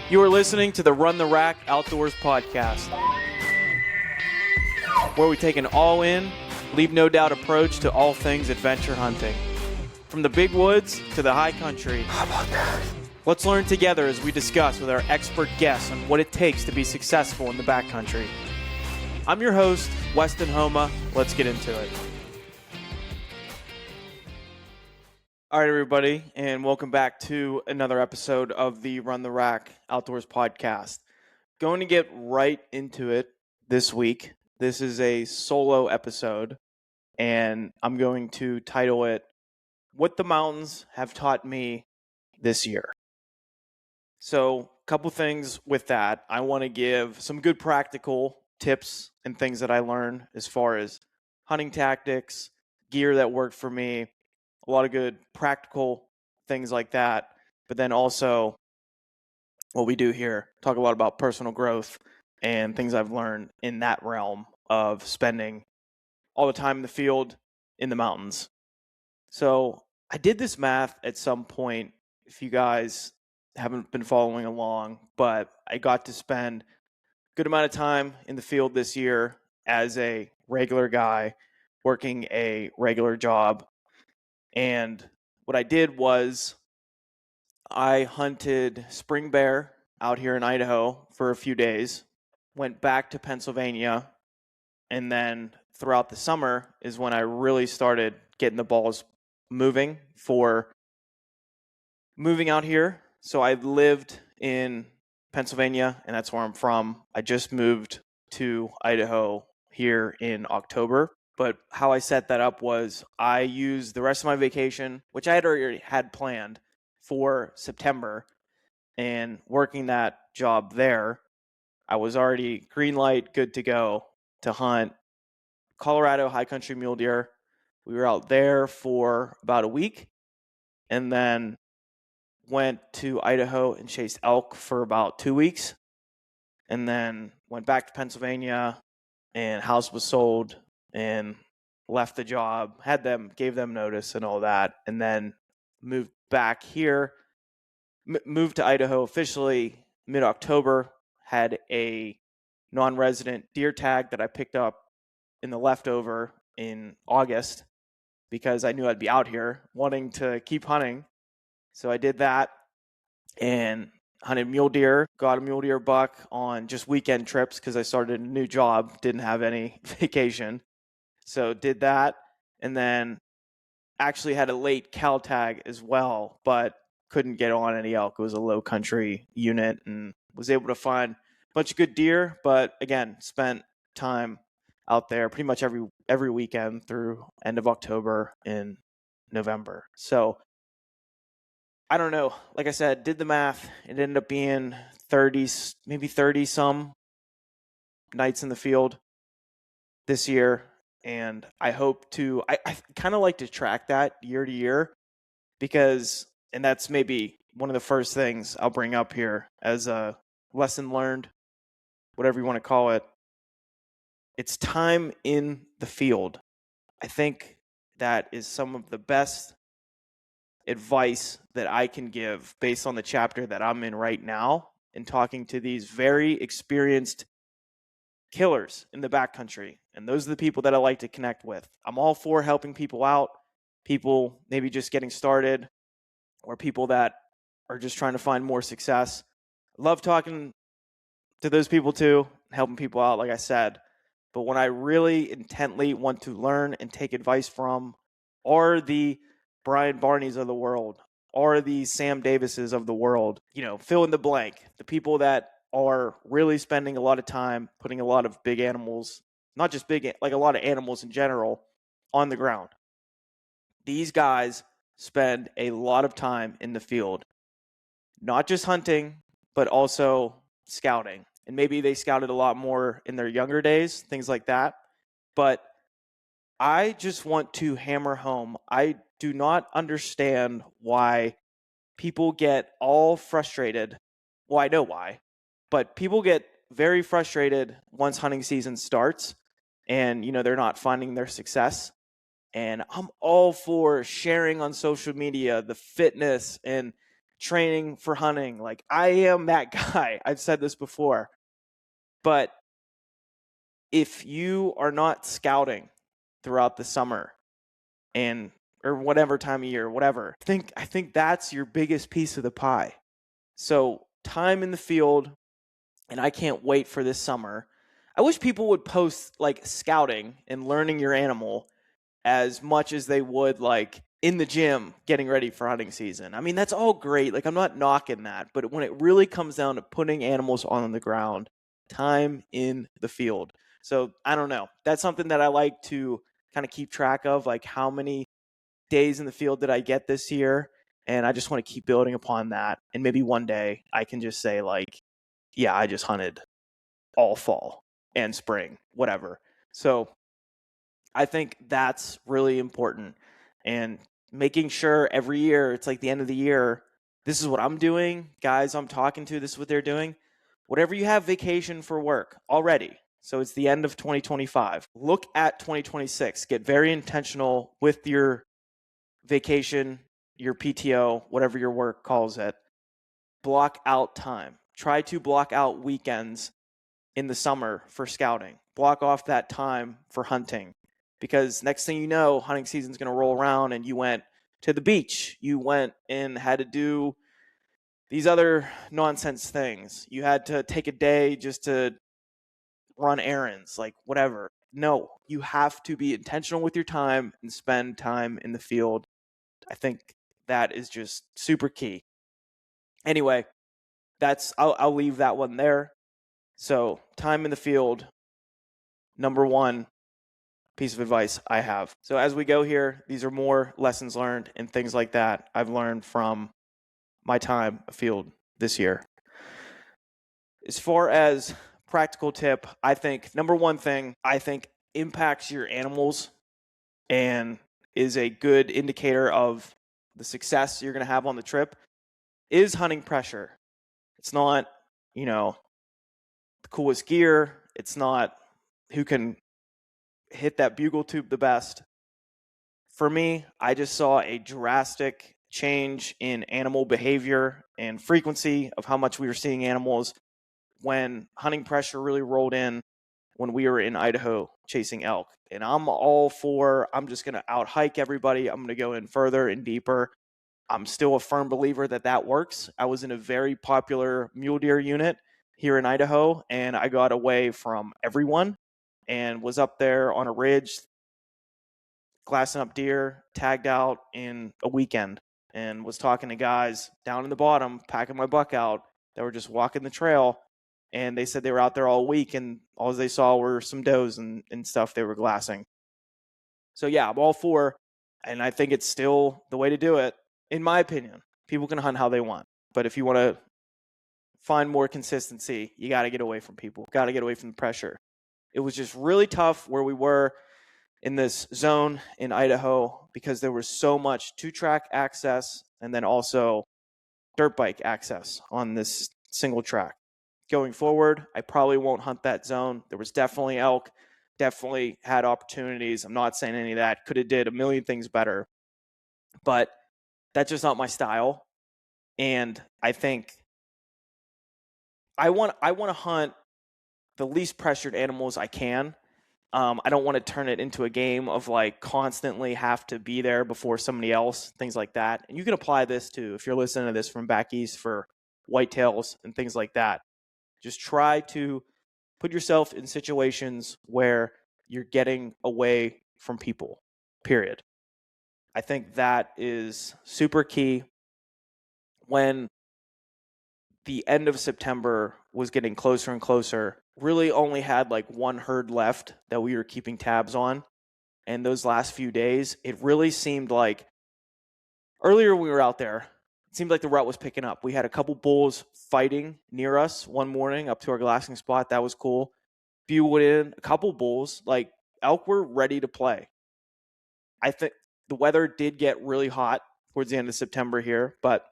You are listening to the Run the Rack Outdoors podcast, where we take an all-in, leave no doubt approach to all things adventure hunting. From the big woods to the high country. How about that? Let's learn together as we discuss with our expert guests on what it takes to be successful in the backcountry. I'm your host, Weston Homa. Let's get into it. All right, everybody, and welcome back to another episode of the Run the Rack Outdoors podcast. Going to get right into it this week. This is a solo episode, and I'm going to title it, What the Mountains Have Taught Me This Year. So, a couple things with that. I want to give some good practical tips and things that I learned as far as hunting tactics, gear that worked for me, a lot of good practical things like that. But then also what we do here, talk a lot about personal growth and things I've learned in that realm of spending all the time in the field, in the mountains. So I did this math at some point, if you guys haven't been following along, but I got to spend a good amount of time in the field this year as a regular guy working a regular job. And what I did was I hunted spring bear out here in Idaho for a few days, went back to Pennsylvania, and then throughout the summer is when I really started getting the balls moving for moving out here. So I lived in Pennsylvania, and that's where I'm from. I just moved to Idaho here in October. But how I set that up was I used the rest of my vacation, which I had already had planned for September, and working that job there, I was already green light, good to go to hunt Colorado high country mule deer. We were out there for about a week and then went to Idaho and chased elk for about 2 weeks, and then went back to Pennsylvania, and house was sold and left the job, gave them notice and all that, and then moved back here, moved to Idaho officially mid-October, had a non-resident deer tag that I picked up in the leftover in August because I knew I'd be out here wanting to keep hunting. So I did that and hunted mule deer, got a mule deer buck on just weekend trips because I started a new job, didn't have any vacation. So did that, and then actually had a late cow tag as well, but couldn't get on any elk. It was a low country unit and was able to find a bunch of good deer, but again, spent time out there pretty much every weekend through end of October and November. So I don't know. Like I said, did the math. It ended up being 30 some nights in the field this year. And I hope to, I kind of like to track that year to year because, and that's maybe one of the first things I'll bring up here as a lesson learned, whatever you want to call it. It's time in the field. I think that is some of the best advice that I can give based on the chapter that I'm in right now and talking to these very experienced killers in the backcountry. And those are the people that I like to connect with. I'm all for helping people out, people maybe just getting started or people that are just trying to find more success. I love talking to those people too, helping people out, like I said. But when I really intently want to learn and take advice from are the Brian Barneys of the world, are the Sam Davises of the world, fill in the blank. The people that are really spending a lot of time putting a lot of big animals, not just big, like a lot of animals in general, on the ground. These guys spend a lot of time in the field, not just hunting, but also scouting. And maybe they scouted a lot more in their younger days, things like that. But I just want to hammer home, I do not understand why people get all frustrated. Well, I know why, but people get very frustrated once hunting season starts and, they're not finding their success. And I'm all for sharing on social media the fitness and training for hunting. Like, I am that guy. I've said this before. But if you are not scouting throughout the summer and or whatever time of year, whatever, I think that's your biggest piece of the pie. So time in the field, and I can't wait for this summer. I wish people would post like scouting and learning your animal as much as they would like in the gym getting ready for hunting season. I mean, that's all great. Like, I'm not knocking that, but when it really comes down to putting animals on the ground, time in the field. So I don't know. That's something that I like to kind of keep track of, like how many days in the field did I get this year? And I just want to keep building upon that. And maybe one day I can just say like, yeah, I just hunted all fall and spring, whatever. So I think that's really important. And making sure every year, it's like the end of the year, this is what I'm doing. Guys I'm talking to, this is what they're doing. Whatever you have vacation for work already. So it's the end of 2025. Look at 2026. Get very intentional with your vacation, your PTO, whatever your work calls it. Block out time. Try to block out weekends in the summer for scouting. Block off that time for hunting. Because next thing you know, hunting season's going to roll around and you went to the beach. You went and had to do these other nonsense things. You had to take a day just to run errands, like whatever. No, you have to be intentional with your time and spend time in the field. I think that is just super key. Anyway, I'll leave that one there. So, time in the field, number one piece of advice I have. So as we go here, these are more lessons learned and things like that I've learned from my time afield this year. As far as practical tip, I think number one thing I think impacts your animals and is a good indicator of the success you're going to have on the trip is hunting pressure. It's not, the coolest gear. It's not who can hit that bugle tube the best. For me, I just saw a drastic change in animal behavior and frequency of how much we were seeing animals when hunting pressure really rolled in when we were in Idaho chasing elk. And I'm just going to out hike everybody. I'm going to go in further and deeper. I'm still a firm believer that works. I was in a very popular mule deer unit here in Idaho, and I got away from everyone and was up there on a ridge glassing up deer, tagged out in a weekend, and was talking to guys down in the bottom, packing my buck out, that were just walking the trail. And they said they were out there all week, and all they saw were some does and stuff they were glassing. So, yeah, I'm all for, and I think it's still the way to do it, in my opinion. People can hunt how they want. But if you want to find more consistency, you got to get away from people, got to get away from the pressure. It was just really tough where we were in this zone in Idaho because there was so much two-track access and then also dirt bike access on this single track. Going forward, I probably won't hunt that zone. There was definitely elk, definitely had opportunities. I'm not saying any of that. Could have did a million things better, but that's just not my style. And I think I want to hunt the least pressured animals I can. I don't want to turn it into a game of like constantly have to be there before somebody else, things like that. And you can apply this to, if you're listening to this from back east, for whitetails and things like that. Just try to put yourself in situations where you're getting away from people, period. I think that is super key. When the end of September was getting closer and closer, really only had like one herd left that we were keeping tabs on. And those last few days, it really seemed like earlier we were out there, it seemed like the rut was picking up. We had a couple bulls fighting near us one morning up to our glassing spot. That was cool. Few went in, a couple bulls, like elk were ready to play. I think the weather did get really hot towards the end of September here, but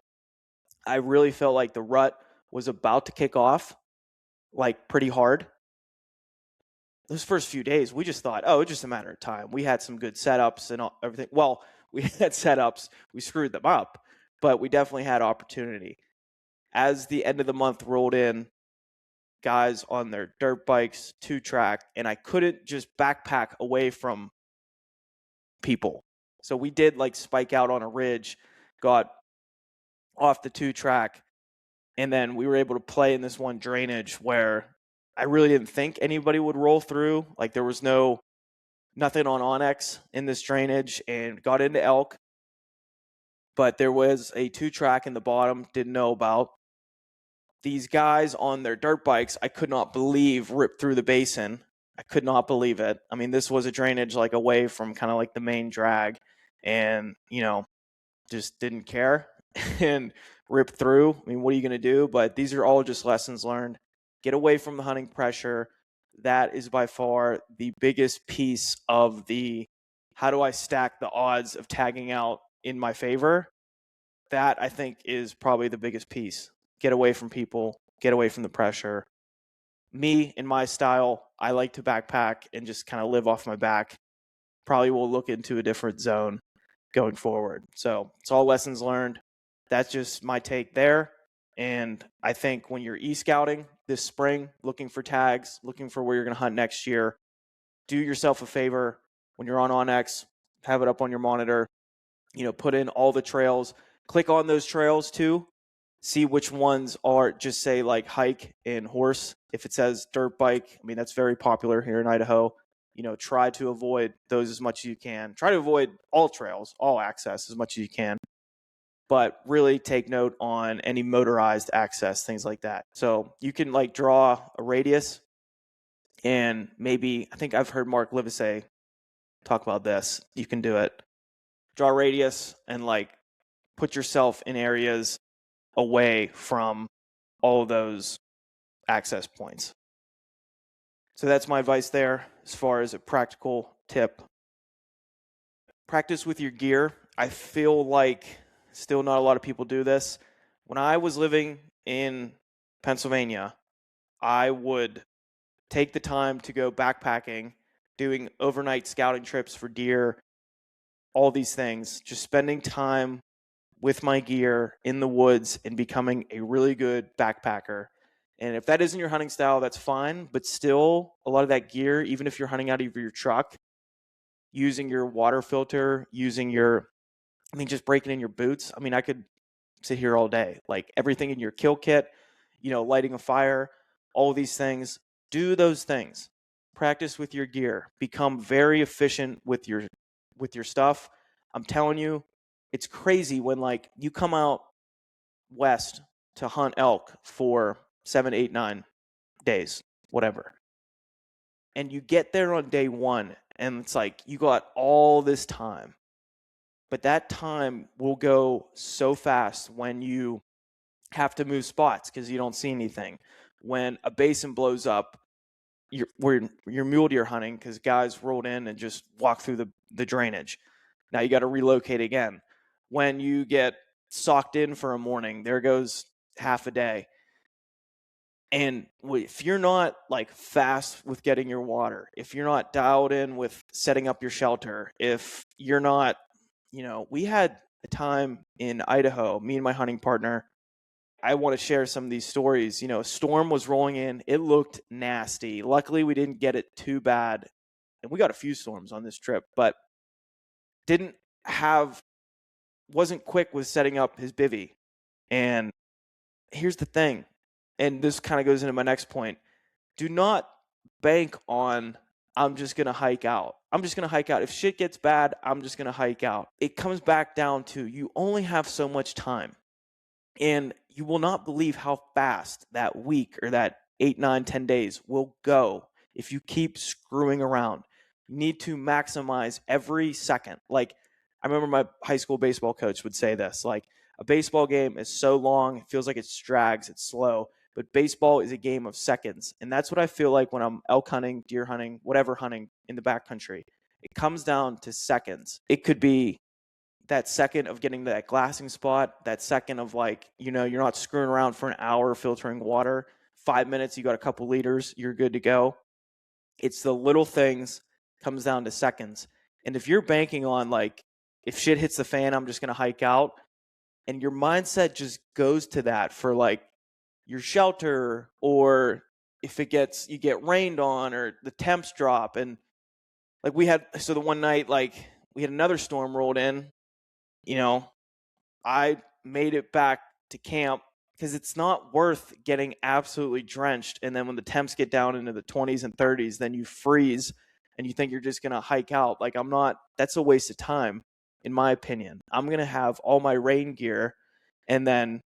I really felt like the rut was about to kick off, like pretty hard. Those first few days, we just thought, oh, it's just a matter of time. We had some good setups and everything. Well, we had setups. We screwed them up. but we definitely had opportunity. As the end of the month rolled in, guys on their dirt bikes, 2-track, and I couldn't just backpack away from people. So we did like spike out on a ridge, got off the 2-track, and then we were able to play in this one drainage where I really didn't think anybody would roll through. Like there was nothing on Onyx in this drainage, and got into elk. But there was a 2-track in the bottom, didn't know about. These guys on their dirt bikes, I could not believe, ripped through the basin. I could not believe it. I mean, this was a drainage like away from kind of like the main drag, and just didn't care and ripped through. I mean, what are you going to do? But these are all just lessons learned. Get away from the hunting pressure. That is by far the biggest piece of the how do I stack the odds of tagging out in my favor. That I think is probably the biggest piece. Get away from people, get away from the pressure. Me, in my style, I like to backpack and just kind of live off my back. Probably will look into a different zone going forward. So it's all lessons learned. That's just my take there. And I think when you're e-scouting this spring, looking for tags, looking for where you're going to hunt next year, do yourself a favor. When you're on Onyx, have it up on your monitor, put in all the trails, click on those trails too, see which ones are just say like hike and horse. If it says dirt bike, I mean, that's very popular here in Idaho. Try to avoid those as much as you can. Try to avoid all trails, all access as much as you can. But really take note on any motorized access, things like that. So you can like draw a radius, and maybe, I think I've heard Mark Livesey talk about this. You can do it. Draw a radius and like put yourself in areas away from all of those access points. So that's my advice there as far as a practical tip. Practice with your gear. I feel like still not a lot of people do this. When I was living in Pennsylvania, I would take the time to go backpacking, doing overnight scouting trips for deer, all these things, just spending time with my gear in the woods and becoming a really good backpacker. And if that isn't your hunting style, that's fine. But still, a lot of that gear, even if you're hunting out of your truck, using your water filter, just breaking in your boots. I mean, I could sit here all day. Like everything in your kill kit, lighting a fire, all these things. Do those things. Practice with your gear. Become very efficient with your stuff. I'm telling you, it's crazy when like you come out west to hunt elk for 7, 8, 9 days, whatever. And you get there on day one and it's like you got all this time. But that time will go so fast when you have to move spots because you don't see anything. When a basin blows up, you're mule deer hunting because guys rolled in and just walked through the drainage. Now you got to relocate again. When you get socked in for a morning, there goes half a day. And if you're not like fast with getting your water, if you're not dialed in with setting up your shelter, if you're not, we had a time in Idaho, me and my hunting partner, I want to share some of these stories. A storm was rolling in. It looked nasty. Luckily, we didn't get it too bad. And we got a few storms on this trip, but wasn't quick with setting up his bivvy. And here's the thing, and this kind of goes into my next point. Do not bank on, I'm just going to hike out. I'm just going to hike out. If shit gets bad, I'm just going to hike out. It comes back down to you only have so much time. And you will not believe how fast that week or that 8, 9, 10 days will go if you keep screwing around. You need to maximize every second. Like, I remember my high school baseball coach would say this, like, a baseball game is so long, it feels like it drags, it's slow, but baseball is a game of seconds. And that's what I feel like when I'm elk hunting, deer hunting, whatever hunting in the backcountry. It comes down to seconds. It could be that second of getting to that glassing spot, that second of like, you're not screwing around for an hour filtering water. 5 minutes, you got a couple liters, you're good to go. It's the little things, comes down to seconds. And if you're banking on like, if shit hits the fan, I'm just going to hike out, and your mindset just goes to that for like your shelter, or if you get rained on or the temps drop. And like the one night, like we had another storm rolled in, you know, I made it back to camp because it's not worth getting absolutely drenched. And then when the temps get down into the 20s and 30s, then you freeze and you think you're just going to hike out. Like, that's a waste of time, in my opinion. I'm going to have all my rain gear, and then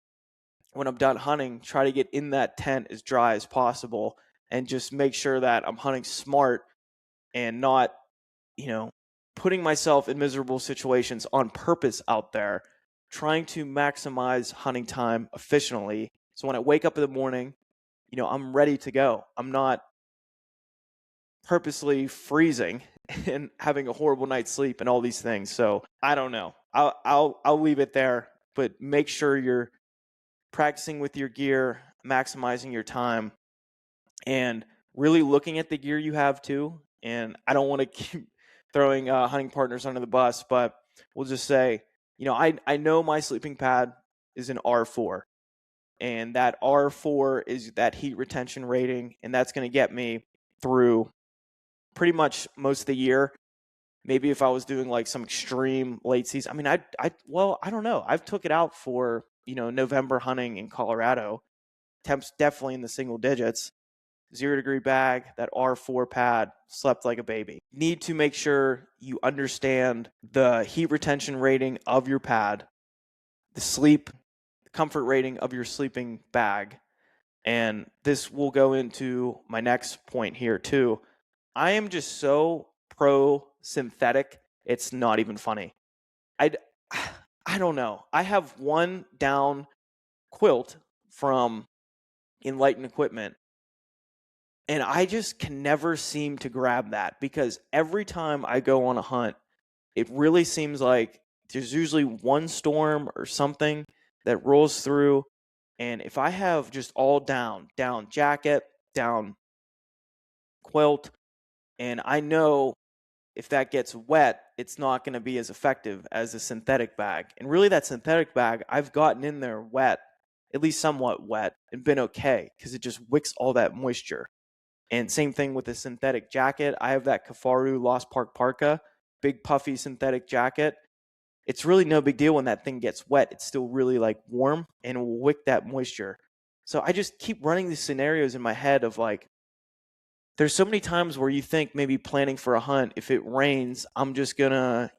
when I'm done hunting, try to get in that tent as dry as possible and just make sure that I'm hunting smart and not, you know, putting myself in miserable situations on purpose out there, trying to maximize hunting time efficiently. So when I wake up in the morning, I'm ready to go. I'm not purposely freezing and having a horrible night's sleep and all these things. So I don't know. I'll leave it there, but make sure you're practicing with your gear, maximizing your time, and really looking at the gear you have too. And I don't want to keep throwing hunting partners under the bus, but we'll just say, I know my sleeping pad is an R4, and that R4 is that heat retention rating, and that's going to get me through pretty much most of the year. Maybe if I was doing like some extreme late season, I mean, I don't know. I've took it out for, November hunting in Colorado. Temps definitely in the single digits. 0-degree bag, that R4 pad, slept like a baby. Need to make sure you understand the heat retention rating of your pad, the comfort rating of your sleeping bag. And this will go into my next point here too. I am just so pro synthetic, it's not even funny. I don't know. I have one down quilt from Enlightened Equipment, and I just can never seem to grab that, because every time I go on a hunt, it really seems like there's usually one storm or something that rolls through. And if I have just all down jacket, down quilt, and I know if that gets wet, it's not going to be as effective as a synthetic bag. And really, that synthetic bag, I've gotten in there wet, at least somewhat wet, and been okay, because it just wicks all that moisture. And same thing with the synthetic jacket. I have that Kafaru Lost Park Parka, big puffy synthetic jacket. It's really no big deal when that thing gets wet. It's still really like warm and will wick that moisture. So I just keep running these scenarios in my head of like, there's so many times where you think maybe planning for a hunt, if it rains, I'm just gonna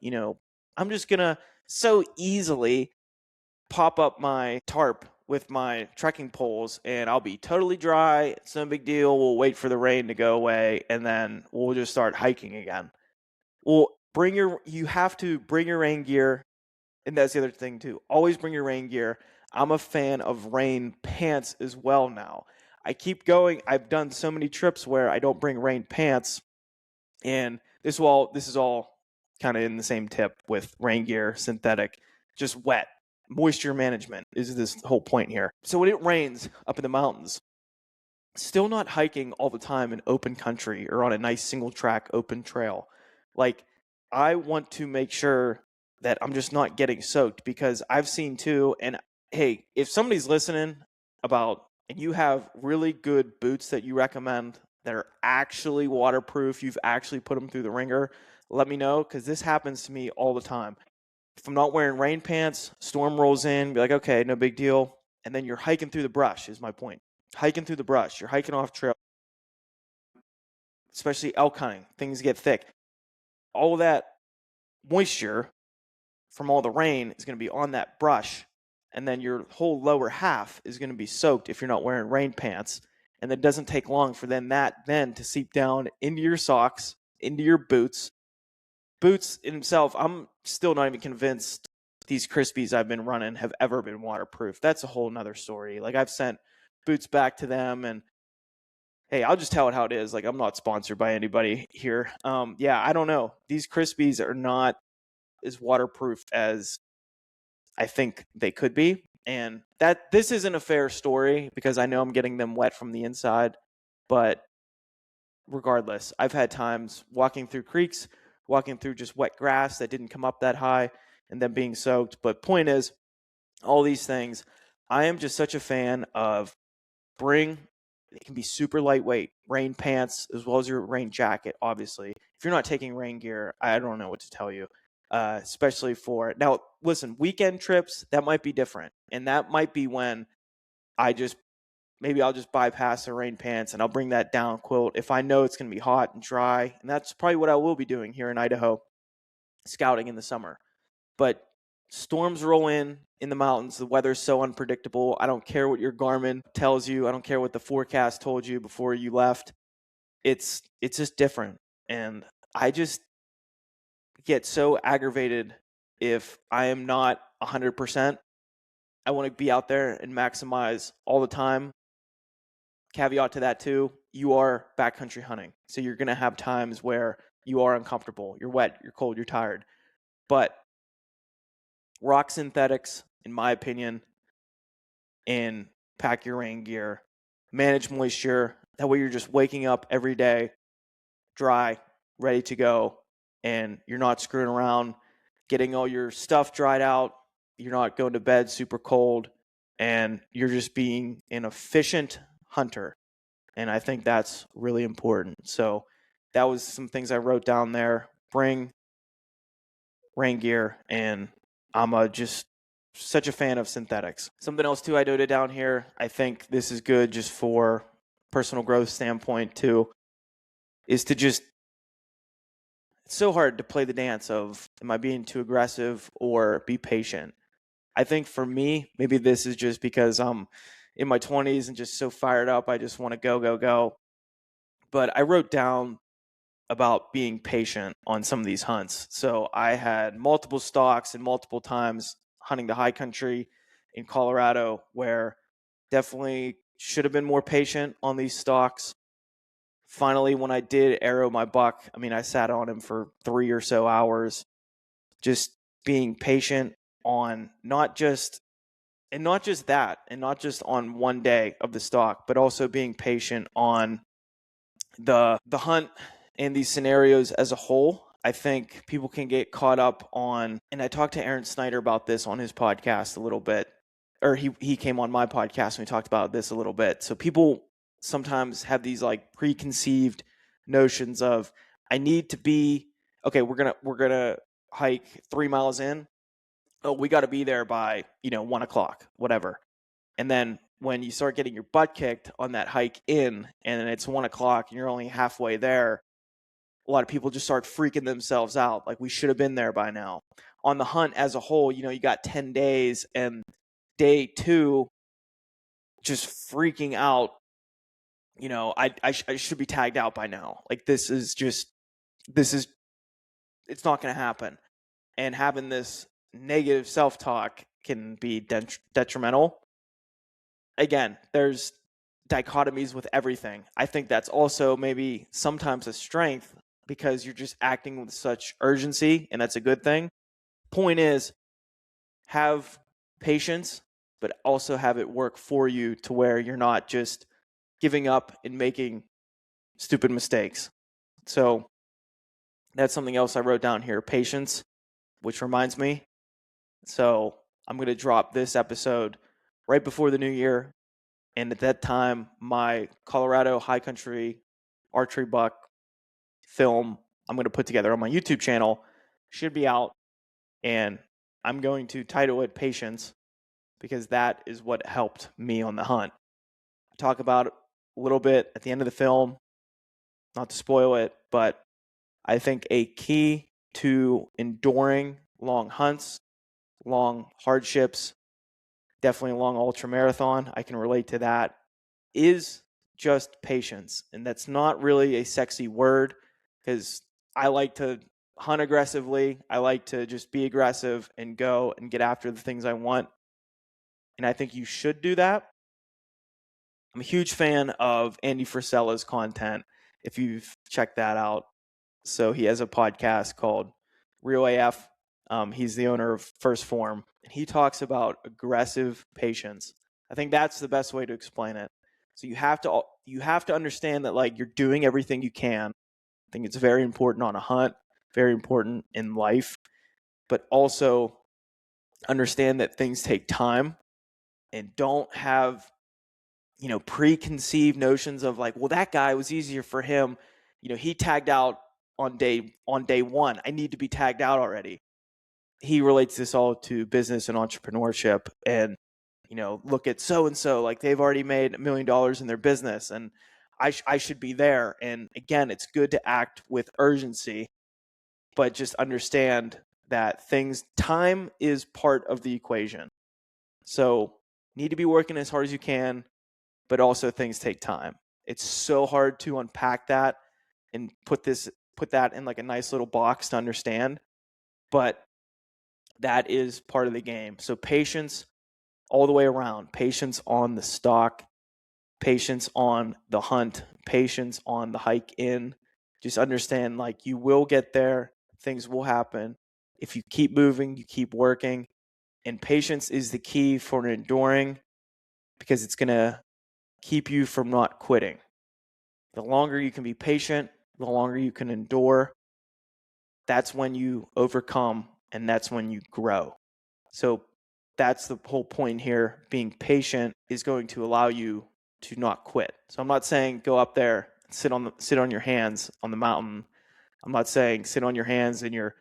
so easily pop up my tarp with my trekking poles and I'll be totally dry. It's no big deal. We'll wait for the rain to go away and then we'll just start hiking again. Well, you have to bring your rain gear. And that's the other thing too. Always bring your rain gear. I'm a fan of rain pants as well now. I keep going. I've done so many trips where I don't bring rain pants. And this is all kind of in the same tip with rain gear, synthetic, just wet. Moisture management is this whole point here. So when it rains up in the mountains, still not hiking all the time in open country or on a nice single track open trail. Like, I want to make sure that I'm just not getting soaked, because I've seen too, and hey, if somebody's listening and you have really good boots that you recommend that are actually waterproof, you've actually put them through the ringer, let me know, because this happens to me all the time. If I'm not wearing rain pants, storm rolls in, be like, okay, no big deal. And then you're hiking through the brush, is my point. Hiking through the brush, you're hiking off trail, especially elk hunting, things get thick. All of that moisture from all the rain is going to be on that brush, and then your whole lower half is going to be soaked if you're not wearing rain pants. And it doesn't take long for that to seep down into your socks, into your boots. Boots in themselves, I'm still not even convinced these Crispies I've been running have ever been waterproof. That's a whole nother story. Like, I've sent boots back to them, and hey, I'll just tell it how it is. Like, I'm not sponsored by anybody here. Yeah, I don't know. These Crispies are not as waterproof as I think they could be. And this isn't a fair story, because I know I'm getting them wet from the inside. But regardless, I've had times walking through creeks, walking through just wet grass that didn't come up that high, and then being soaked. But point is, all these things. I am just such a fan of it can be super lightweight, rain pants as well as your rain jacket, obviously. If you're not taking rain gear, I don't know what to tell you. Especially for now, listen, weekend trips, that might be different. And that might be when I just maybe I'll just bypass the rain pants and I'll bring that down quilt if I know it's going to be hot and dry. And that's probably what I will be doing here in Idaho, scouting in the summer. But storms roll in the mountains. The weather's so unpredictable. I don't care what your Garmin tells you. I don't care what the forecast told you before you left. It's just different. And I just get so aggravated if I am not 100%. I want to be out there and maximize all the time. Caveat to that too, you are backcountry hunting. So you're going to have times where you are uncomfortable. You're wet, you're cold, you're tired. But rock synthetics, in my opinion, and pack your rain gear, manage moisture. That way you're just waking up every day dry, ready to go, and you're not screwing around getting all your stuff dried out. You're not going to bed super cold, and you're just being an efficient hunter. And I think that's really important. So that was some things I wrote down there. Bring rain gear, and I'm just such a fan of synthetics. Something else too I noted down here, I think this is good just for personal growth standpoint too, is to just, it's so hard to play the dance of am I being too aggressive or be patient. I think for me, maybe this is just because I'm in my 20s and just so fired up, I just want to go, go, go. But I wrote down about being patient on some of these hunts. So I had multiple stalks and multiple times hunting the high country in Colorado where definitely should have been more patient on these stalks. Finally, when I did arrow my buck, I mean, I sat on him for 3 or so hours, just being patient on not just that, and not just on one day of the stalk, but also being patient on the hunt and these scenarios as a whole. I think people can get caught up on, and I talked to Aaron Snyder about this on his podcast a little bit, or he came on my podcast and we talked about this a little bit. So people sometimes have these like preconceived notions of I need to be okay, we're gonna hike 3 miles in. Oh, we got to be there by 1 o'clock, whatever. And then when you start getting your butt kicked on that hike in, and it's 1 o'clock and you're only halfway there, a lot of people just start freaking themselves out. Like, we should have been there by now. On the hunt as a whole, you got 10 days, and day 2, just freaking out. I should be tagged out by now. Like, it's not going to happen. And having this negative self-talk can be detrimental. Again, there's dichotomies with everything. I think that's also maybe sometimes a strength because you're just acting with such urgency, and that's a good thing. Point is, have patience, but also have it work for you to where you're not just giving up and making stupid mistakes. So that's something else I wrote down here, patience, which reminds me. So I'm going to drop this episode right before the new year. And at that time, my Colorado high country archery buck film I'm going to put together on my YouTube channel should be out. And I'm going to title it Patience because that is what helped me on the hunt. I talk about it a little bit at the end of the film, not to spoil it, but I think a key to enduring long hunts, long hardships, definitely a long ultra marathon, I can relate to that, is just patience. And that's not really a sexy word because I like to hunt aggressively. I like to just be aggressive and go and get after the things I want. And I think you should do that. I'm a huge fan of Andy Frisella's content, if you've checked that out. So he has a podcast called Real AF. He's the owner of First Form, and he talks about aggressive patience. I think that's the best way to explain it. So you have to understand that like you're doing everything you can. I think it's very important on a hunt, very important in life, but also understand that things take time, and don't have, preconceived notions of like, well, that guy was easier for him. He tagged out on day one. I need to be tagged out already. He relates this all to business and entrepreneurship, and look at so and so, like they've already made $1 million in their business, and I should be there. And again, it's good to act with urgency, but just understand that time is part of the equation. So need to be working as hard as you can, but also things take time. It's so hard to unpack that and put that in like a nice little box to understand, but that is part of the game. So patience all the way around. Patience on the stock, patience on the hunt, patience on the hike in. Just understand, like, you will get there. Things will happen. If you keep moving, you keep working. And patience is the key for enduring, because it's going to keep you from not quitting. The longer you can be patient, the longer you can endure, that's when you overcome, and that's when you grow. So that's the whole point here. Being patient is going to allow you to not quit. So I'm not saying go up there and sit on your hands on the mountain. I'm not saying sit on your hands in your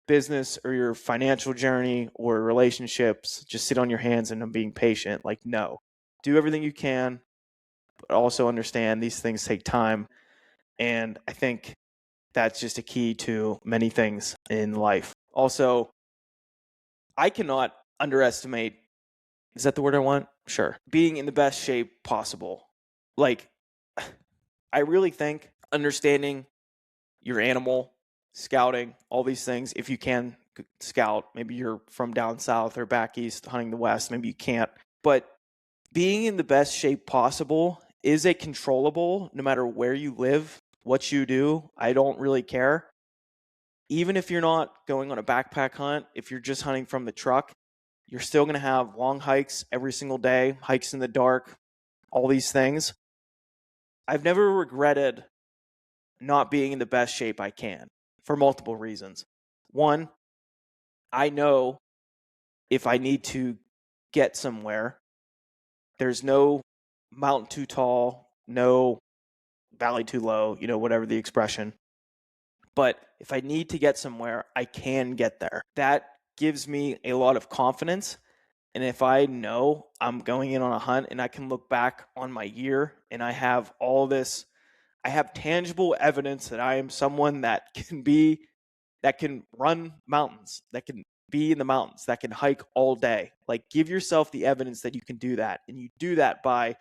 business or your financial journey or relationships. Just sit on your hands and I'm being patient. Like, no. Do everything you can, but also understand these things take time. And I think that's just a key to many things in life. Also, I cannot underestimate, is that the word I want? Sure. Being in the best shape possible. Like, I really think understanding your animal, scouting, all these things, if you can scout, maybe you're from down south or back east hunting the west, maybe you can't. But being in the best shape possible is a controllable, no matter where you live, what you do. I don't really care. Even if you're not going on a backpack hunt, if you're just hunting from the truck, you're still going to have long hikes every single day, hikes in the dark, all these things. I've never regretted not being in the best shape I can for multiple reasons. One, I know if I need to get somewhere, there's no mountain too tall, no valley too low, whatever the expression. But if I need to get somewhere, I can get there. That gives me a lot of confidence. And if I know I'm going in on a hunt and I can look back on my year and I have all this, I have tangible evidence that I am someone that can run mountains, that can be in the mountains, that can hike all day. Like, give yourself the evidence that you can do that. And you do that by,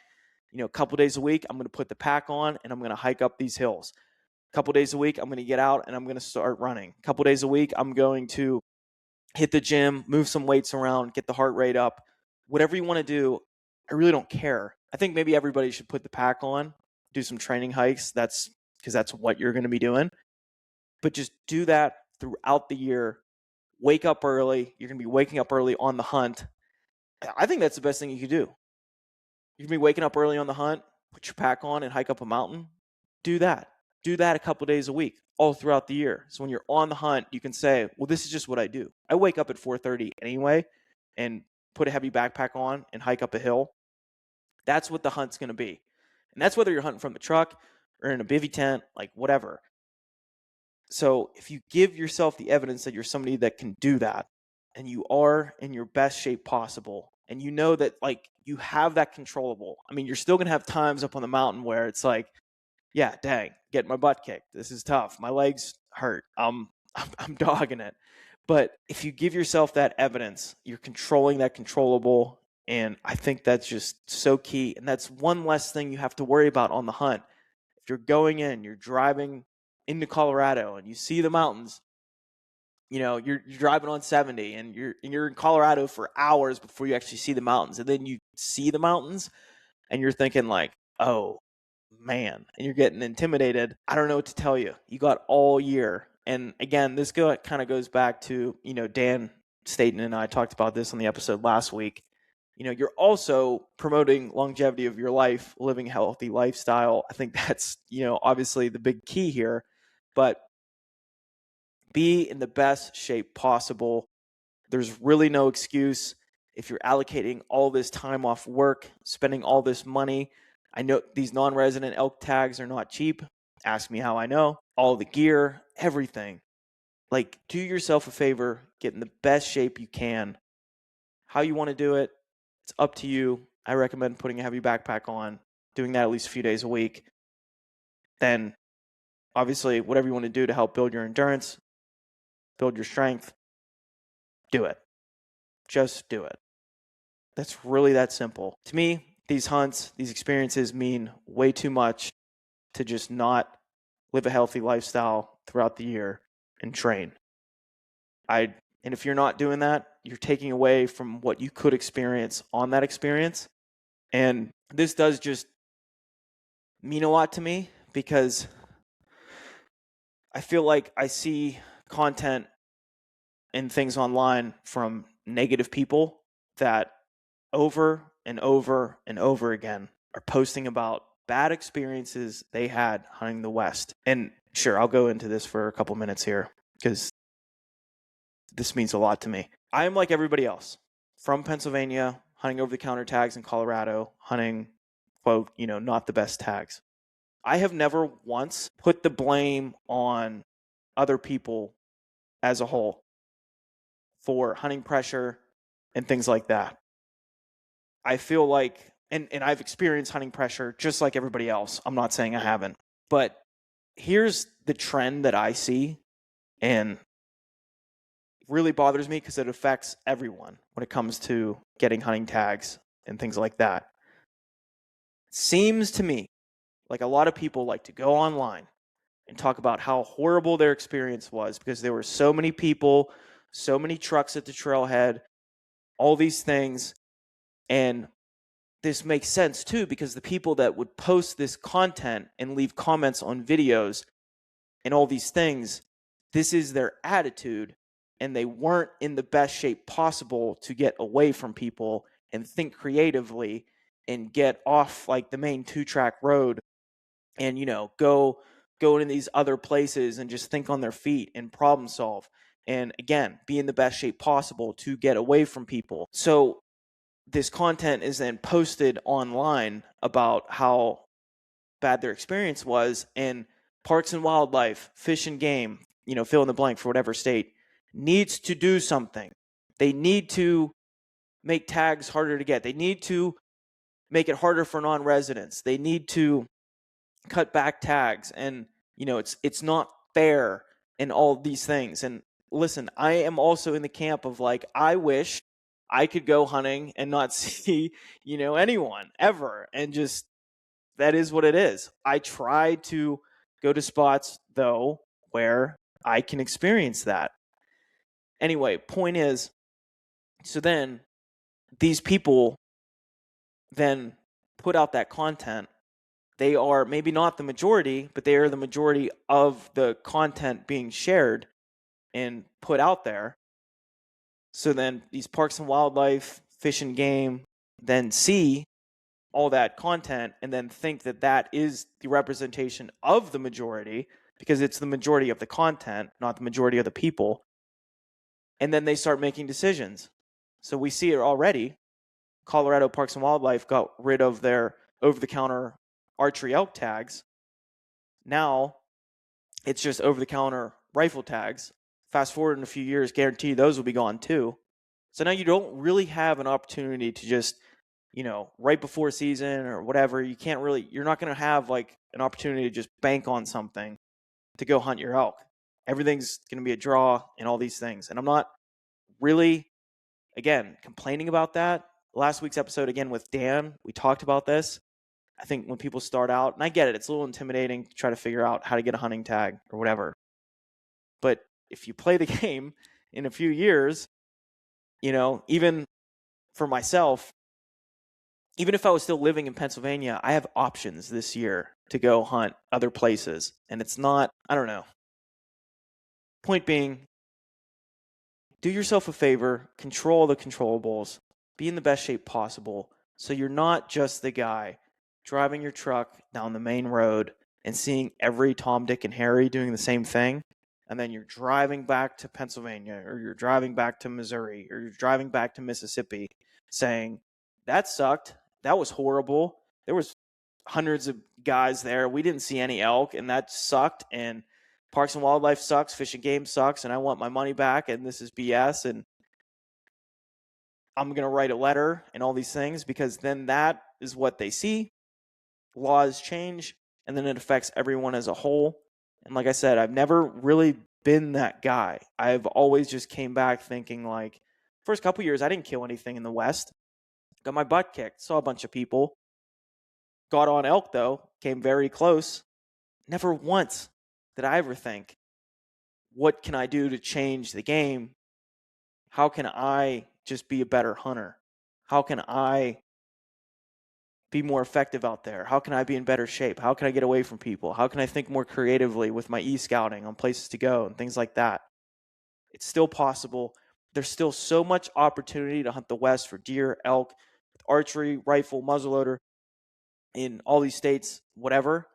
a couple days a week, I'm going to put the pack on and I'm going to hike up these hills. A couple days a week, I'm going to get out and I'm going to start running. A couple days a week, I'm going to hit the gym, move some weights around, get the heart rate up. Whatever you want to do, I really don't care. I think maybe everybody should put the pack on, do some training hikes. That's because that's what you're going to be doing. But just do that throughout the year. Wake up early. You're going to be waking up early on the hunt. I think that's the best thing you could do. You're going to be waking up early on the hunt, put your pack on and hike up a mountain. Do that. Do that a couple days a week, all throughout the year. So when you're on the hunt, you can say, well, this is just what I do. I wake up at 4:30 anyway and put a heavy backpack on and hike up a hill. That's what the hunt's going to be. And that's whether you're hunting from the truck or in a bivy tent, like whatever. So if you give yourself the evidence that you're somebody that can do that, and you are in your best shape possible, and you know that, like, you have that controllable. I mean, you're still going to have times up on the mountain where it's like, yeah, dang, getting my butt kicked. This is tough. My legs hurt. I'm dogging it. But if you give yourself that evidence, you're controlling that controllable. And I think that's just so key. And that's one less thing you have to worry about on the hunt. If you're going in, you're driving into Colorado and you see the mountains, you're driving on 70 and you're in Colorado for hours before you actually see the mountains. And then you see the mountains and you're thinking like, oh, man, and you're getting intimidated. I don't know what to tell you. You got all year. And again, this kind of goes back to, Dan Staten and I talked about this on the episode last week. You're also promoting longevity of your life, living a healthy lifestyle. I think that's, obviously the big key here. But be in the best shape possible. There's really no excuse if you're allocating all this time off work, spending all this money. I know these non-resident elk tags are not cheap. Ask me how I know. All the gear, everything. Like, do yourself a favor, get in the best shape you can. How you want to do it, it's up to you. I recommend putting a heavy backpack on, doing that at least a few days a week. Then, obviously, whatever you want to do to help build your endurance, build your strength, do it. Just do it. That's really that simple. To me, these hunts, these experiences mean way too much to just not live a healthy lifestyle throughout the year and train. And if you're not doing that, you're taking away from what you could experience on that experience. And this does just mean a lot to me because I feel like I see content and things online from negative people that over and over and over again are posting about bad experiences they had hunting the West. And sure, I'll go into this for a couple minutes here because this means a lot to me. I am like everybody else from Pennsylvania, hunting over-the-counter tags in Colorado, hunting, quote, not the best tags. I have never once put the blame on other people as a whole for hunting pressure and things like that. I feel like, and I've experienced hunting pressure just like everybody else. I'm not saying I haven't. But here's the trend that I see, and really bothers me because it affects everyone when it comes to getting hunting tags and things like that. Seems to me like a lot of people like to go online and talk about how horrible their experience was because there were so many people, so many trucks at the trailhead, all these things. And this makes sense too because the people that would post this content and leave comments on videos and all these things, this is their attitude. And they weren't in the best shape possible to get away from people and think creatively and get off like the main 2-track road and, go into these other places and just think on their feet and problem solve. And again, be in the best shape possible to get away from people. So this content is then posted online about how bad their experience was, and Parks and Wildlife, Fish and Game, fill in the blank for whatever state, needs to do something. They need to make tags harder to get. They need to make it harder for non-residents. They need to cut back tags, and it's not fair and all these things. And listen, I am also in the camp of like, I wish I could go hunting and not see, anyone ever, and just that is what it is. I try to go to spots though where I can experience that. Anyway, point is, so then these people then put out that content. They are maybe not the majority, but they are the majority of the content being shared and put out there. So then these Parks and Wildlife, Fish and Game then see all that content and then think that that is the representation of the majority because it's the majority of the content, not the majority of the people. And then they start making decisions. So we see it already. Colorado Parks and Wildlife got rid of their over-the-counter archery elk tags. Now it's just over-the-counter rifle tags. Fast forward in a few years, guarantee those will be gone too. So now you don't really have an opportunity to just, right before season or whatever, you're not going to have like an opportunity to just bank on something to go hunt your elk. Everything's going to be a draw and all these things. And I'm not really, again, complaining about that. Last week's episode, again, with Dan, we talked about this. I think when people start out, and I get it, it's a little intimidating to try to figure out how to get a hunting tag or whatever. But if you play the game in a few years, even for myself, even if I was still living in Pennsylvania, I have options this year to go hunt other places. And it's not, I don't know. Point being, do yourself a favor, control the controllables, be in the best shape possible so you're not just the guy driving your truck down the main road and seeing every Tom, Dick, and Harry doing the same thing. and then you're driving back to Pennsylvania, or you're driving back to Missouri, or you're driving back to Mississippi saying, that sucked. That was horrible. There was hundreds of guys there. We didn't see any elk, and that sucked. And Parks and Wildlife sucks. Fish and Game sucks, and I want my money back, and this is BS. And I'm going to write a letter and all these things, because then that is what they see. Laws change, and then it affects everyone as a whole. And like I said, I've never really been that guy. I've always just came back thinking, like, first couple years, I didn't kill anything in the West. Got my butt kicked. Saw a bunch of people. Got on elk, though. Came very close. Never once did I ever think, what can I do to change the game? How can I just be a better hunter? How can I be more effective out there? How can I be in better shape? How can I get away from people? How can I think more creatively with my e-scouting on places to go and things like that? It's still possible. There's still so much opportunity to hunt the West for deer, elk, archery, rifle, muzzleloader in all these states, whatever.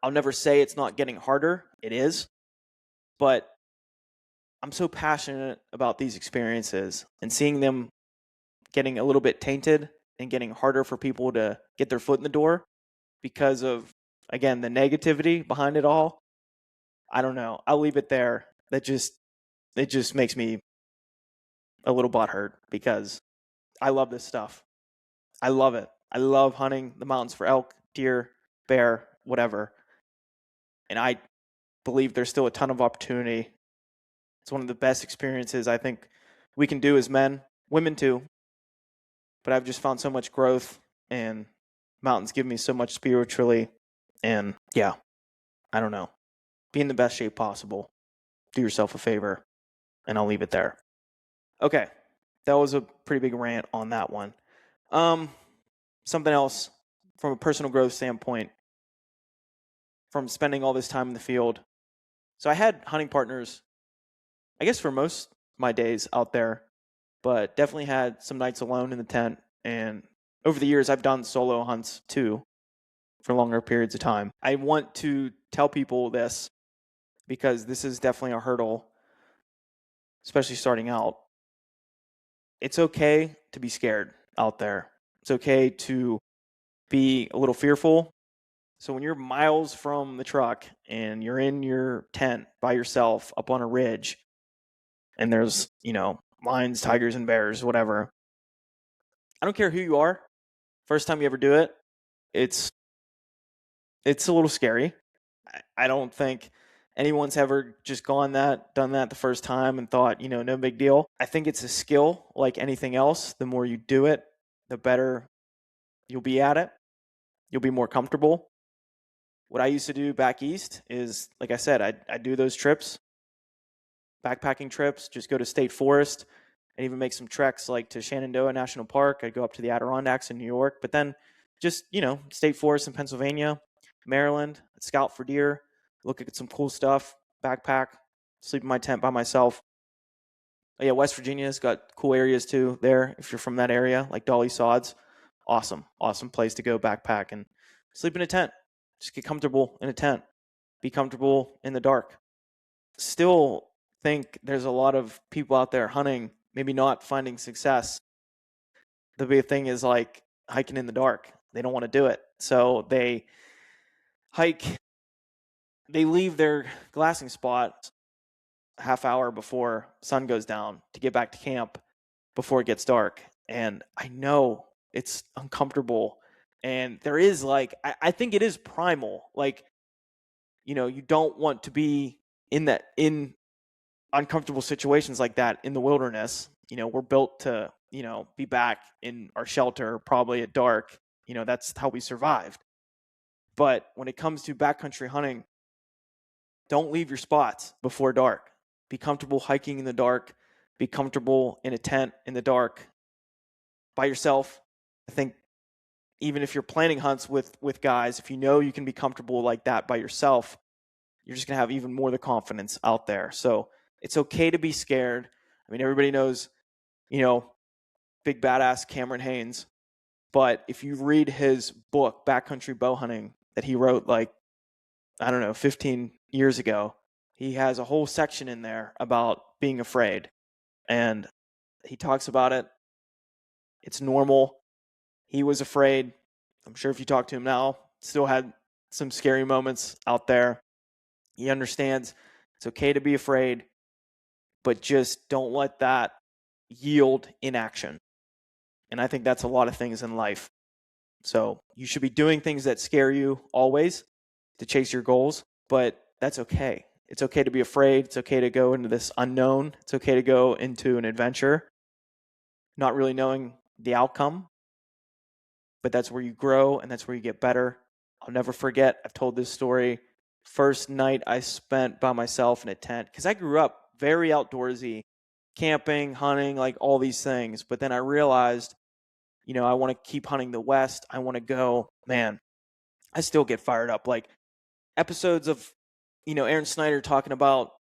I'll never say it's not getting harder. It is. But I'm so passionate about these experiences and seeing them getting a little bit tainted and getting harder for people to get their foot in the door because of, again, the negativity behind it all. I don't know. I'll leave it there. It just makes me a little butthurt, because I love this stuff. I love it. I love hunting the mountains for elk, deer, bear, whatever. And I believe there's still a ton of opportunity. It's one of the best experiences I think we can do as men, women too. But I've just found so much growth, and mountains give me so much spiritually. And yeah, I don't know. Be in the best shape possible. Do yourself a favor, and I'll leave it there. Okay, that was a pretty big rant on that one. Something else from a personal growth standpoint, from spending all this time in the field. So I had hunting partners, I guess, for most of my days out there, but definitely had some nights alone in the tent. And over the years, I've done solo hunts too for longer periods of time. I want to tell people this, because this is definitely a hurdle, especially starting out. It's okay to be scared out there. It's okay to be a little fearful. So when you're miles from the truck and you're in your tent by yourself up on a ridge, and there's, lions, tigers, and bears, whatever, I don't care who you are. First time you ever do it, it's a little scary. I don't think anyone's ever just done that the first time and thought, no big deal. I think it's a skill like anything else. The more you do it, the better you'll be at it. You'll be more comfortable. What I used to do back east is, like I said, I'd do those trips, backpacking trips, just go to state forest, and even make some treks like to Shenandoah National Park. I'd go up to the Adirondacks in New York, but then just, state forest in Pennsylvania, Maryland, I'd scout for deer, look at some cool stuff, backpack, sleep in my tent by myself. Oh yeah, West Virginia's got cool areas too there if you're from that area, like Dolly Sods. Awesome place to go backpack and sleep in a tent. Just get comfortable in a tent. Be comfortable in the dark. Still think there's a lot of people out there hunting, maybe not finding success. The big thing is like hiking in the dark. They don't want to do it. So they leave their glassing spot a half hour before sun goes down to get back to camp before it gets dark. And I know it's uncomfortable. And there is I think it is primal. You don't want to be in uncomfortable situations like that in the wilderness. We're built to, be back in our shelter, probably at dark. That's how we survived. But when it comes to backcountry hunting, don't leave your spots before dark. Be comfortable hiking in the dark. Be comfortable in a tent in the dark by yourself. I think even if you're planning hunts with guys, if you can be comfortable like that by yourself, you're just going to have even more of the confidence out there. So it's okay to be scared. I mean, everybody knows, big badass Cameron Haynes. But if you read his book, Backcountry Bow Hunting, that he wrote 15 years ago, he has a whole section in there about being afraid. And he talks about it. It's normal. He was afraid. I'm sure if you talk to him now, still had some scary moments out there. He understands it's okay to be afraid, but just don't let that yield inaction. And I think that's a lot of things in life. So you should be doing things that scare you always to chase your goals, but that's okay. It's okay to be afraid. It's okay to go into this unknown. It's okay to go into an adventure, not really knowing the outcome, but that's where you grow and that's where you get better. I'll never forget, I've told this story. First night I spent by myself in a tent, because I grew up very outdoorsy, camping, hunting, like all these things. But then I realized, I want to keep hunting the West. I want to go, man, I still get fired up. Like episodes of, Aaron Snyder talking about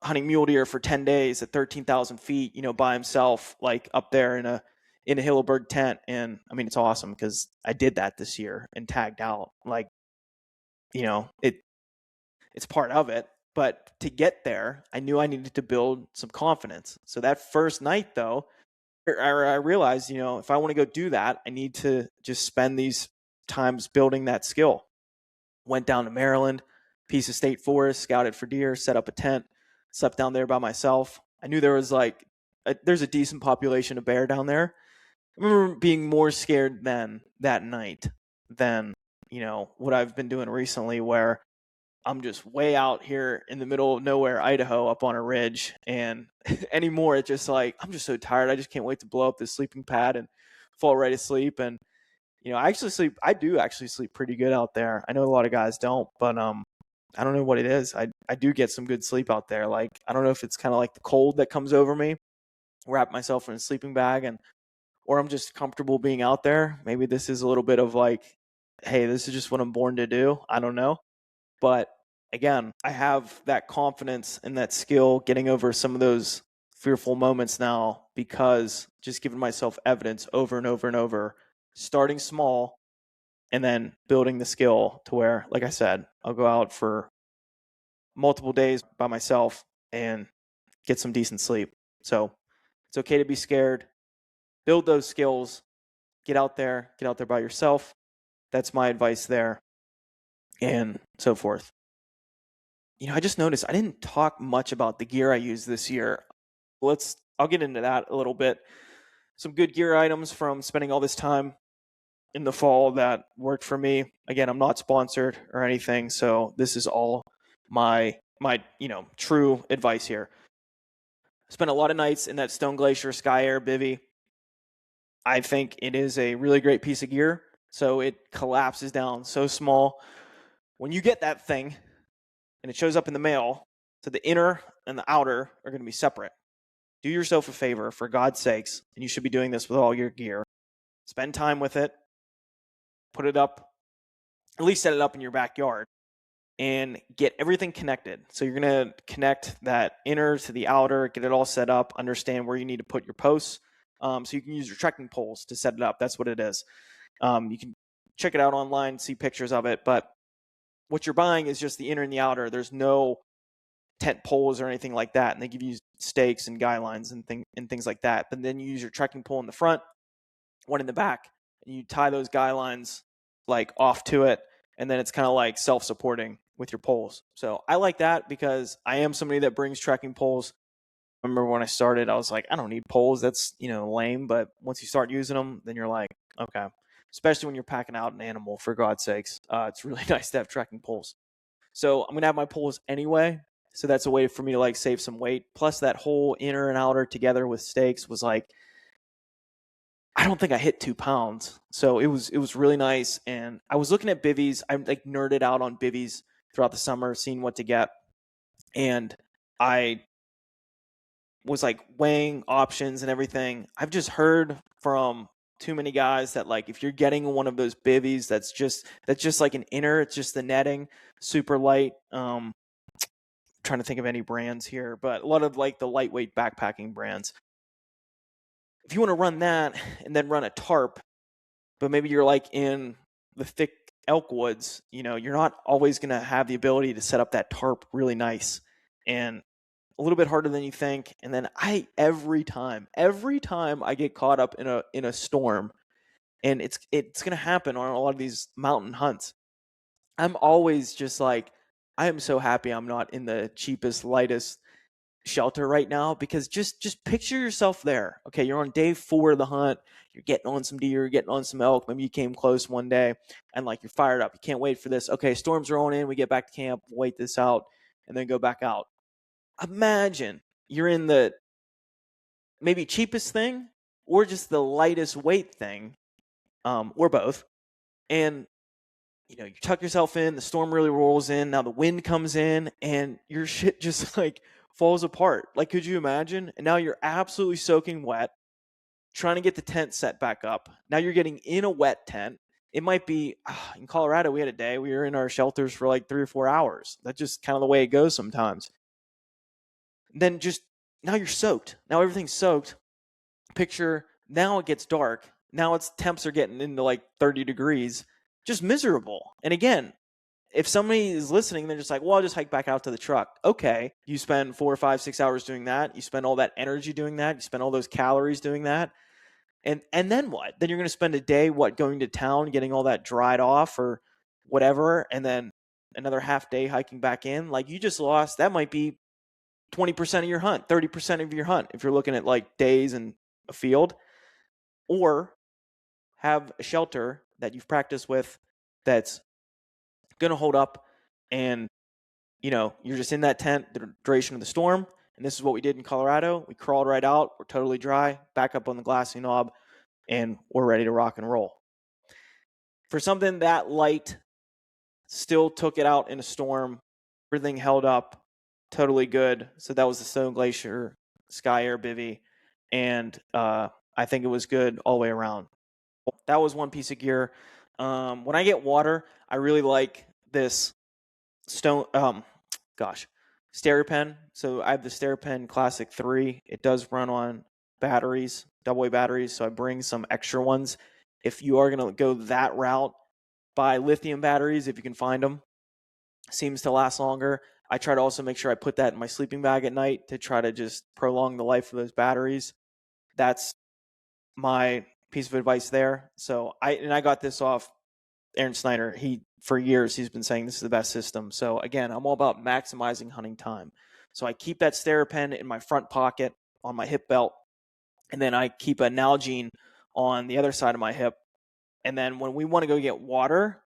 hunting mule deer for 10 days at 13,000 feet, by himself, like up there in a Hilleberg tent. And I mean, it's awesome because I did that this year and tagged out. Like, it's part of it. But to get there, I knew I needed to build some confidence. So that first night, though, I realized, if I want to go do that, I need to just spend these times building that skill. Went down to Maryland, piece of state forest, scouted for deer, set up a tent, slept down there by myself. I knew there was there's a decent population of bear down there. I remember being more scared then that night than, what I've been doing recently, where I'm just way out here in the middle of nowhere, Idaho, up on a ridge. And anymore, it's just like, I'm just so tired. I just can't wait to blow up this sleeping pad and fall right asleep. And, I do actually sleep pretty good out there. I know a lot of guys don't, but I don't know what it is. I do get some good sleep out there. Like, I don't know if it's kind of like the cold that comes over me, wrap myself in a sleeping bag, or I'm just comfortable being out there. Maybe this is a little bit of like, hey, this is just what I'm born to do. I don't know. But again, I have that confidence and that skill getting over some of those fearful moments now, because just giving myself evidence over and over and over, starting small and then building the skill to where, like I said, I'll go out for multiple days by myself and get some decent sleep. So it's okay to be scared. Build those skills. Get out there by yourself. That's my advice there, and so forth. I just noticed I didn't talk much about the gear I used this year. I'll get into that a little bit. Some good gear items from spending all this time in the fall that worked for me. Again, I'm not sponsored or anything, so this is all my true advice here. I spent a lot of nights in that Stone Glacier Sky Air bivy. I think it is a really great piece of gear. So it collapses down so small. When you get that thing and it shows up in the mail, so the inner and the outer are going to be separate. Do yourself a favor, for God's sakes, and you should be doing this with all your gear. Spend time with it. Put it up, at least set it up in your backyard, and get everything connected. So you're going to connect that inner to the outer, get it all set up, understand where you need to put your posts. So you can use your trekking poles to set it up. That's what it is. You can check it out online, see pictures of it, but what you're buying is just the inner and the outer. There's no tent poles or anything like that, and they give you stakes and guy lines and things like that. But then you use your trekking pole in the front, one in the back, and you tie those guy lines like off to it, and then it's kind of like self-supporting with your poles. So I like that because I am somebody that brings trekking poles. I remember when I started, I was like, I don't need poles. That's, lame. But once you start using them, then you're like, okay. Especially when you're packing out an animal, for God's sakes. It's really nice to have trekking poles. So I'm going to have my poles anyway. So that's a way for me to like save some weight. Plus that whole inner and outer together with stakes was like, I don't think I hit 2 pounds. So it was really nice. And I was looking at bivvies. I like nerded out on bivvies throughout the summer, seeing what to get. And I was like weighing options and everything. I've just heard from too many guys that like if you're getting one of those bivvies that's just like an inner, it's just the netting, super light. Trying to think of any brands here, but a lot of like the lightweight backpacking brands. If you want to run that and then run a tarp, but maybe you're like in the thick elk woods, you're not always going to have the ability to set up that tarp really nice, and a little bit harder than you think. And then every time I get caught up in a storm, and it's going to happen on a lot of these mountain hunts, I'm always just like, I am so happy I'm not in the cheapest, lightest shelter right now, because just picture yourself there. Okay, you're on day 4 of the hunt. You're getting on some deer, you're getting on some elk. Maybe you came close one day, and like you're fired up. You can't wait for this. Okay, storms rolling in. We get back to camp, wait this out, and then go back out. Imagine you're in the maybe cheapest thing or just the lightest weight thing, or both, and you tuck yourself in, the storm really rolls in, now the wind comes in, and your shit just like falls apart. Like, could you imagine? And now you're absolutely soaking wet, trying to get the tent set back up. Now you're getting in a wet tent. It might be in Colorado, we had a day we were in our shelters for like 3 or 4 hours. That's just kind of the way it goes sometimes. Then just now you're soaked. Now everything's soaked. Picture now it gets dark. Now temps are getting into like 30 degrees. Just miserable. And again, if somebody is listening, they're just like, well, I'll just hike back out to the truck. Okay. You spend 4 or 5, 6 hours doing that. You spend all that energy doing that. You spend all those calories doing that. And then what? Then you're going to spend a day, going to town, getting all that dried off or whatever. And then another half day hiking back in. Like, you just lost, that might be 20% of your hunt, 30% of your hunt, if you're looking at like days in a field. Or have a shelter that you've practiced with that's going to hold up, and you're just in that tent the duration of the storm. And this is what we did in Colorado. We crawled right out. We're totally dry, back up on the glassy knob, and we're ready to rock and roll. For something that light, still took it out in a storm. Everything held up totally good. So that was the Stone Glacier Sky Air Bivy, and I think it was good all the way around. That was one piece of gear. When I get water, I really like this SteriPen. So I have the SteriPen Classic 3. It does run on batteries, AA batteries, so I bring some extra ones. If you are going to go that route, buy lithium batteries if you can find them. Seems to last longer. I try to also make sure I put that in my sleeping bag at night to try to just prolong the life of those batteries. That's my piece of advice there. So I got this off Aaron Snyder. For years, he's been saying this is the best system. So again, I'm all about maximizing hunting time. So I keep that SteriPen in my front pocket on my hip belt, and then I keep a Nalgene on the other side of my hip. And then when we want to go get water,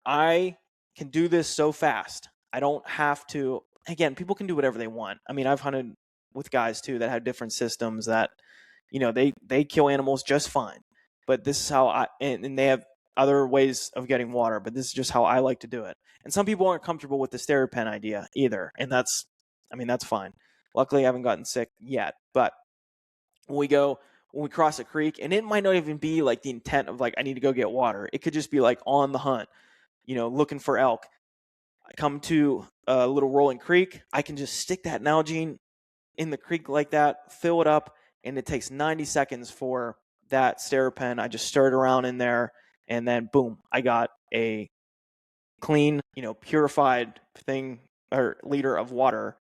I can do this so fast. I don't have to. Again, people can do whatever they want. I mean, I've hunted with guys too that have different systems that, they kill animals just fine. But this is how and they have other ways of getting water, but this is just how I like to do it. And some people aren't comfortable with the SteriPen idea either, and that's fine. Luckily, I haven't gotten sick yet. But when we cross a creek, and it might not even be like the intent of like I need to go get water. It could just be like on the hunt, looking for elk. I come to a little rolling creek. I can just stick that Nalgene in the creek like that, fill it up, and it takes 90 seconds for that SteriPen. I just stir it around in there, and then boom, I got a clean, purified thing or liter of water.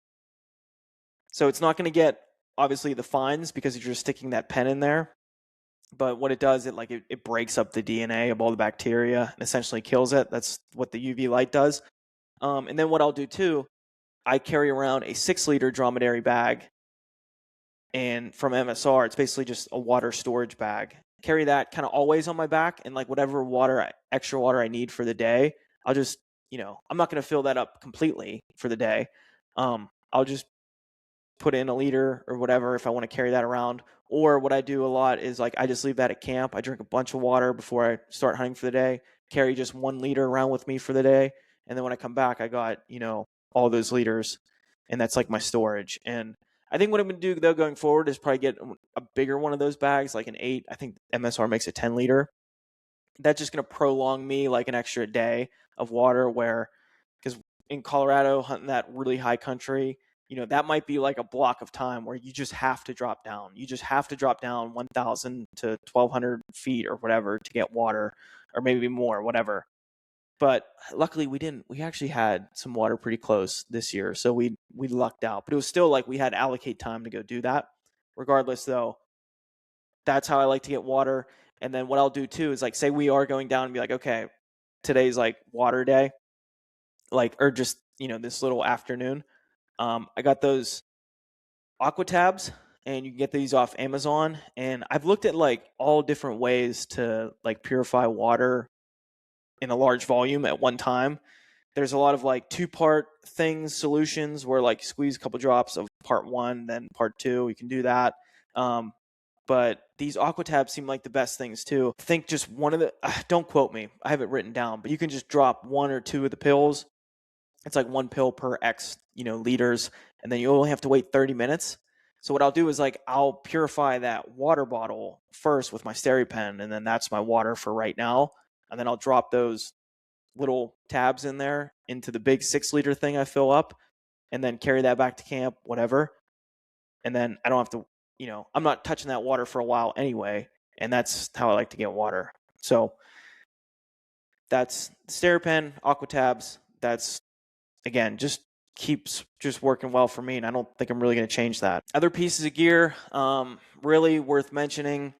So it's not going to get obviously the fines because you're just sticking that pen in there. But what it does, it breaks up the DNA of all the bacteria and essentially kills it. That's what the UV light does. And then what I'll do too, I carry around a 6-liter dromedary bag, and from MSR, it's basically just a water storage bag. Carry that kind of always on my back, and like whatever extra water I need for the day, I'll just, I'm not going to fill that up completely for the day. I'll just put in a liter or whatever if I want to carry that around. Or what I do a lot is like I just leave that at camp. I drink a bunch of water before I start hunting for the day, carry just 1 liter around with me for the day. And then when I come back, I got, all those liters, and that's like my storage. And I think what I'm going to do though going forward is probably get a bigger one of those bags, like an 8. I think MSR makes a 10 liter. That's just going to prolong me like an extra day of water, because in Colorado, hunting that really high country, that might be like a block of time where you just have to drop down. You just have to drop down 1,000 to 1,200 feet or whatever to get water, or maybe more, whatever. But luckily we didn't. We actually had some water pretty close this year, so we lucked out. But it was still like we had to allocate time to go do that. Regardless, though, that's how I like to get water. And then what I'll do too is like say we are going down and be like, okay, today's like water day, like or just this little afternoon. I got those aqua tabs, and you can get these off Amazon. And I've looked at like all different ways to like purify water in a large volume at one time. There's a lot of like two-part things, solutions where like squeeze a couple drops of part one, then part two. You can do that. But these aqua tabs seem like the best things too. I think just one of the, don't quote me, I have it written down, but you can just drop one or two of the pills. It's like one pill per X, liters, and then you only have to wait 30 minutes. So what I'll do is like I'll purify that water bottle first with my SteriPen, and then that's my water for right now. And then I'll drop those little tabs in there into the big 6-liter thing I fill up, and then carry that back to camp, whatever. And then I don't have to, I'm not touching that water for a while anyway. And that's how I like to get water. So that's SteriPen, aqua tabs. That's, again, just keeps just working well for me, and I don't think I'm really going to change that. Other pieces of gear, really worth mentioning.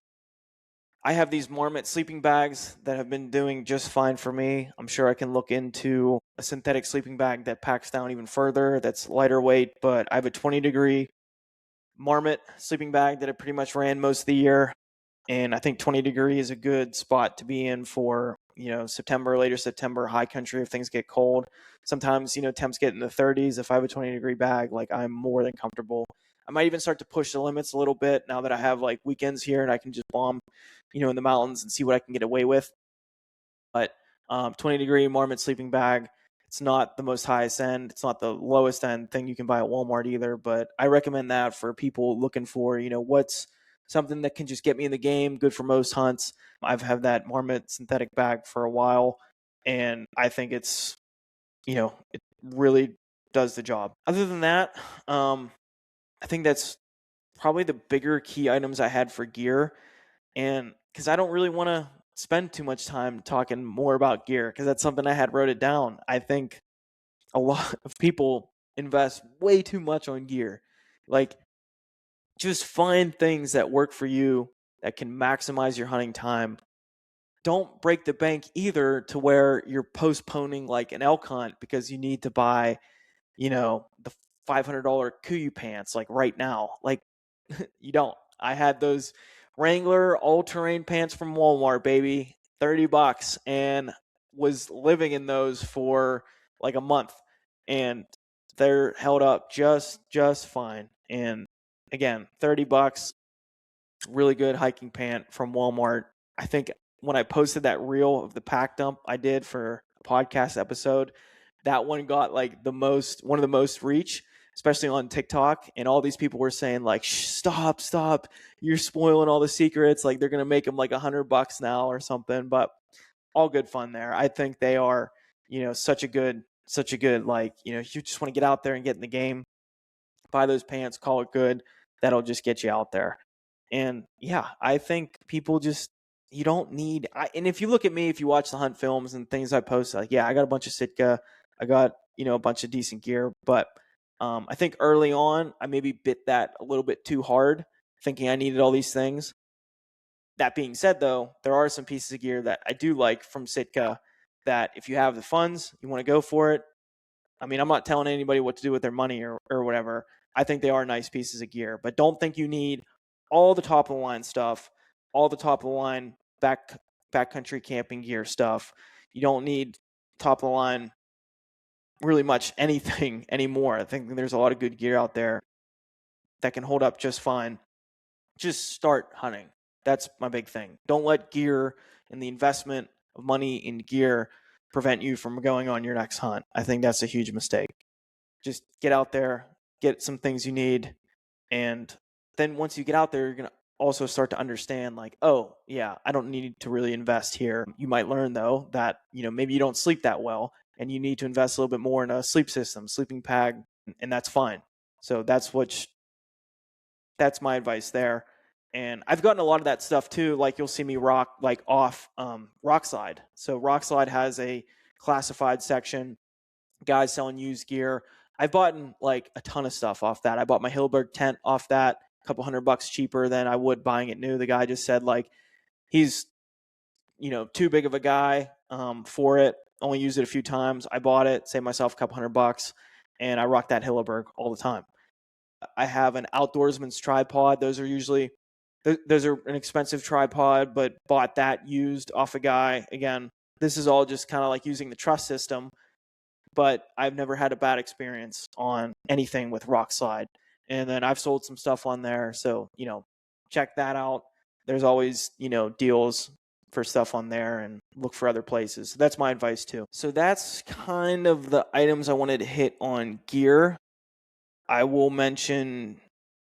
I have these Marmot sleeping bags that have been doing just fine for me. I'm sure I can look into a synthetic sleeping bag that packs down even further, that's lighter weight, but I have a 20-degree Marmot sleeping bag that I pretty much ran most of the year. And I think 20 degree is a good spot to be in for, September, later September, high country if things get cold. Sometimes, temps get in the 30s. If I have a 20-degree bag, like I'm more than comfortable. I might even start to push the limits a little bit now that I have like weekends here and I can just bomb, in the mountains and see what I can get away with. But 20-degree Marmot sleeping bag, it's not the most highest end. It's not the lowest end thing you can buy at Walmart either. But I recommend that for people looking for, what's something that can just get me in the game, good for most hunts. I've had that Marmot synthetic bag for a while, and I think it's, it really does the job. Other than that, I think that's probably the bigger key items I had for gear. And because I don't really want to spend too much time talking more about gear, because that's something I had wrote it down. I think a lot of people invest way too much on gear. Like, just find things that work for you that can maximize your hunting time. Don't break the bank either to where you're postponing like an elk hunt because you need to buy, the $500 Kuiu pants like right now. Like, you don't. I had those Wrangler all-terrain pants from Walmart, baby, $30, and was living in those for like a month, and they're held up just fine. And again, $30, really good hiking pant from Walmart. I think when I posted that reel of the pack dump I did for a podcast episode, that one got like one of the most reach, especially on TikTok. And all these people were saying like, stop, you're spoiling all the secrets. Like they're going to make them like $100 now or something, but all good fun there. I think they are, such a good, like, you just want to get out there and get in the game, buy those pants, call it good. That'll just get you out there. And yeah, I think people just, you don't need, and if you look at me, if you watch the hunt films and things I post, like, yeah, I got a bunch of Sitka, I got, a bunch of decent gear, but I think early on, I maybe bit that a little bit too hard, thinking I needed all these things. That being said, though, there are some pieces of gear that I do like from Sitka that if you have the funds, you want to go for it. I mean, I'm not telling anybody what to do with their money or whatever. I think they are nice pieces of gear, but don't think you need all the top of the line stuff, all the top of the line backcountry camping gear stuff. You don't need top of the line really much anything anymore. I think there's a lot of good gear out there that can hold up just fine. Just start hunting. That's my big thing. Don't let gear and the investment of money in gear prevent you from going on your next hunt. I think that's a huge mistake. Just get out there, get some things you need, and then once you get out there, you're going to also start to understand like, oh, yeah, I don't need to really invest here. You might learn though that, maybe you don't sleep that well and you need to invest a little bit more in a sleep system, sleeping pad, and that's fine. So that's my advice there. And I've gotten a lot of that stuff too. Like you'll see me rock like off Rockslide. So Rockslide has a classified section, guys selling used gear. I've bought like a ton of stuff off that. I bought my Hillberg tent off that, a couple $100 cheaper than I would buying it new. The guy just said like he's too big of a guy for it. Only used it a few times. I bought it, saved myself a couple $100, and I rock that Hilleberg all the time. I have an outdoorsman's tripod. Those are an expensive tripod, but bought that used off a guy. Again, this is all just kind of like using the trust system, but I've never had a bad experience on anything with Rockslide. And then I've sold some stuff on there, so check that out. There's always deals for stuff on there, and look for other places. So that's my advice too. So that's kind of the items I wanted to hit on gear. I will mention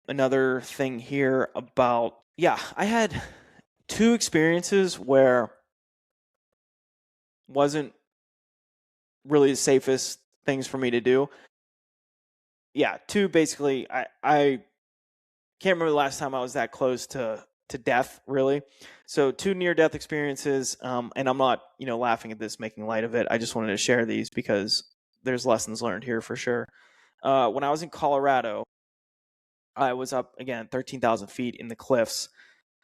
another thing here about, I had 2 experiences where wasn't really the safest things for me to do. 2 basically. I can't remember the last time I was that close to death, really. So 2 near-death experiences, and I'm not, laughing at this, making light of it. I just wanted to share these because there's lessons learned here for sure. When I was in Colorado, I was up, again, 13,000 feet in the cliffs,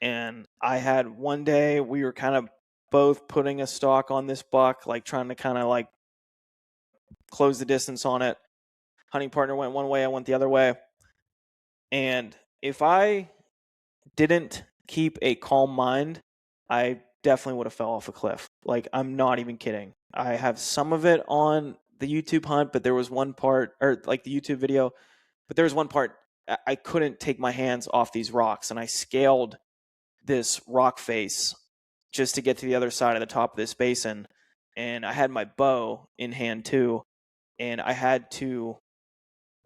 and I had one day, we were kind of both putting a stalk on this buck, like trying to kind of like close the distance on it. Hunting partner went one way, I went the other way. And if I didn't keep a calm mind, I definitely would have fell off a cliff. Like, I'm not even kidding. I have some of it on the YouTube hunt, but there was one part, or like the YouTube video, but there was one part I couldn't take my hands off these rocks, and I scaled this rock face just to get to the other side of the top of this basin. And I had my bow in hand too, and I had to,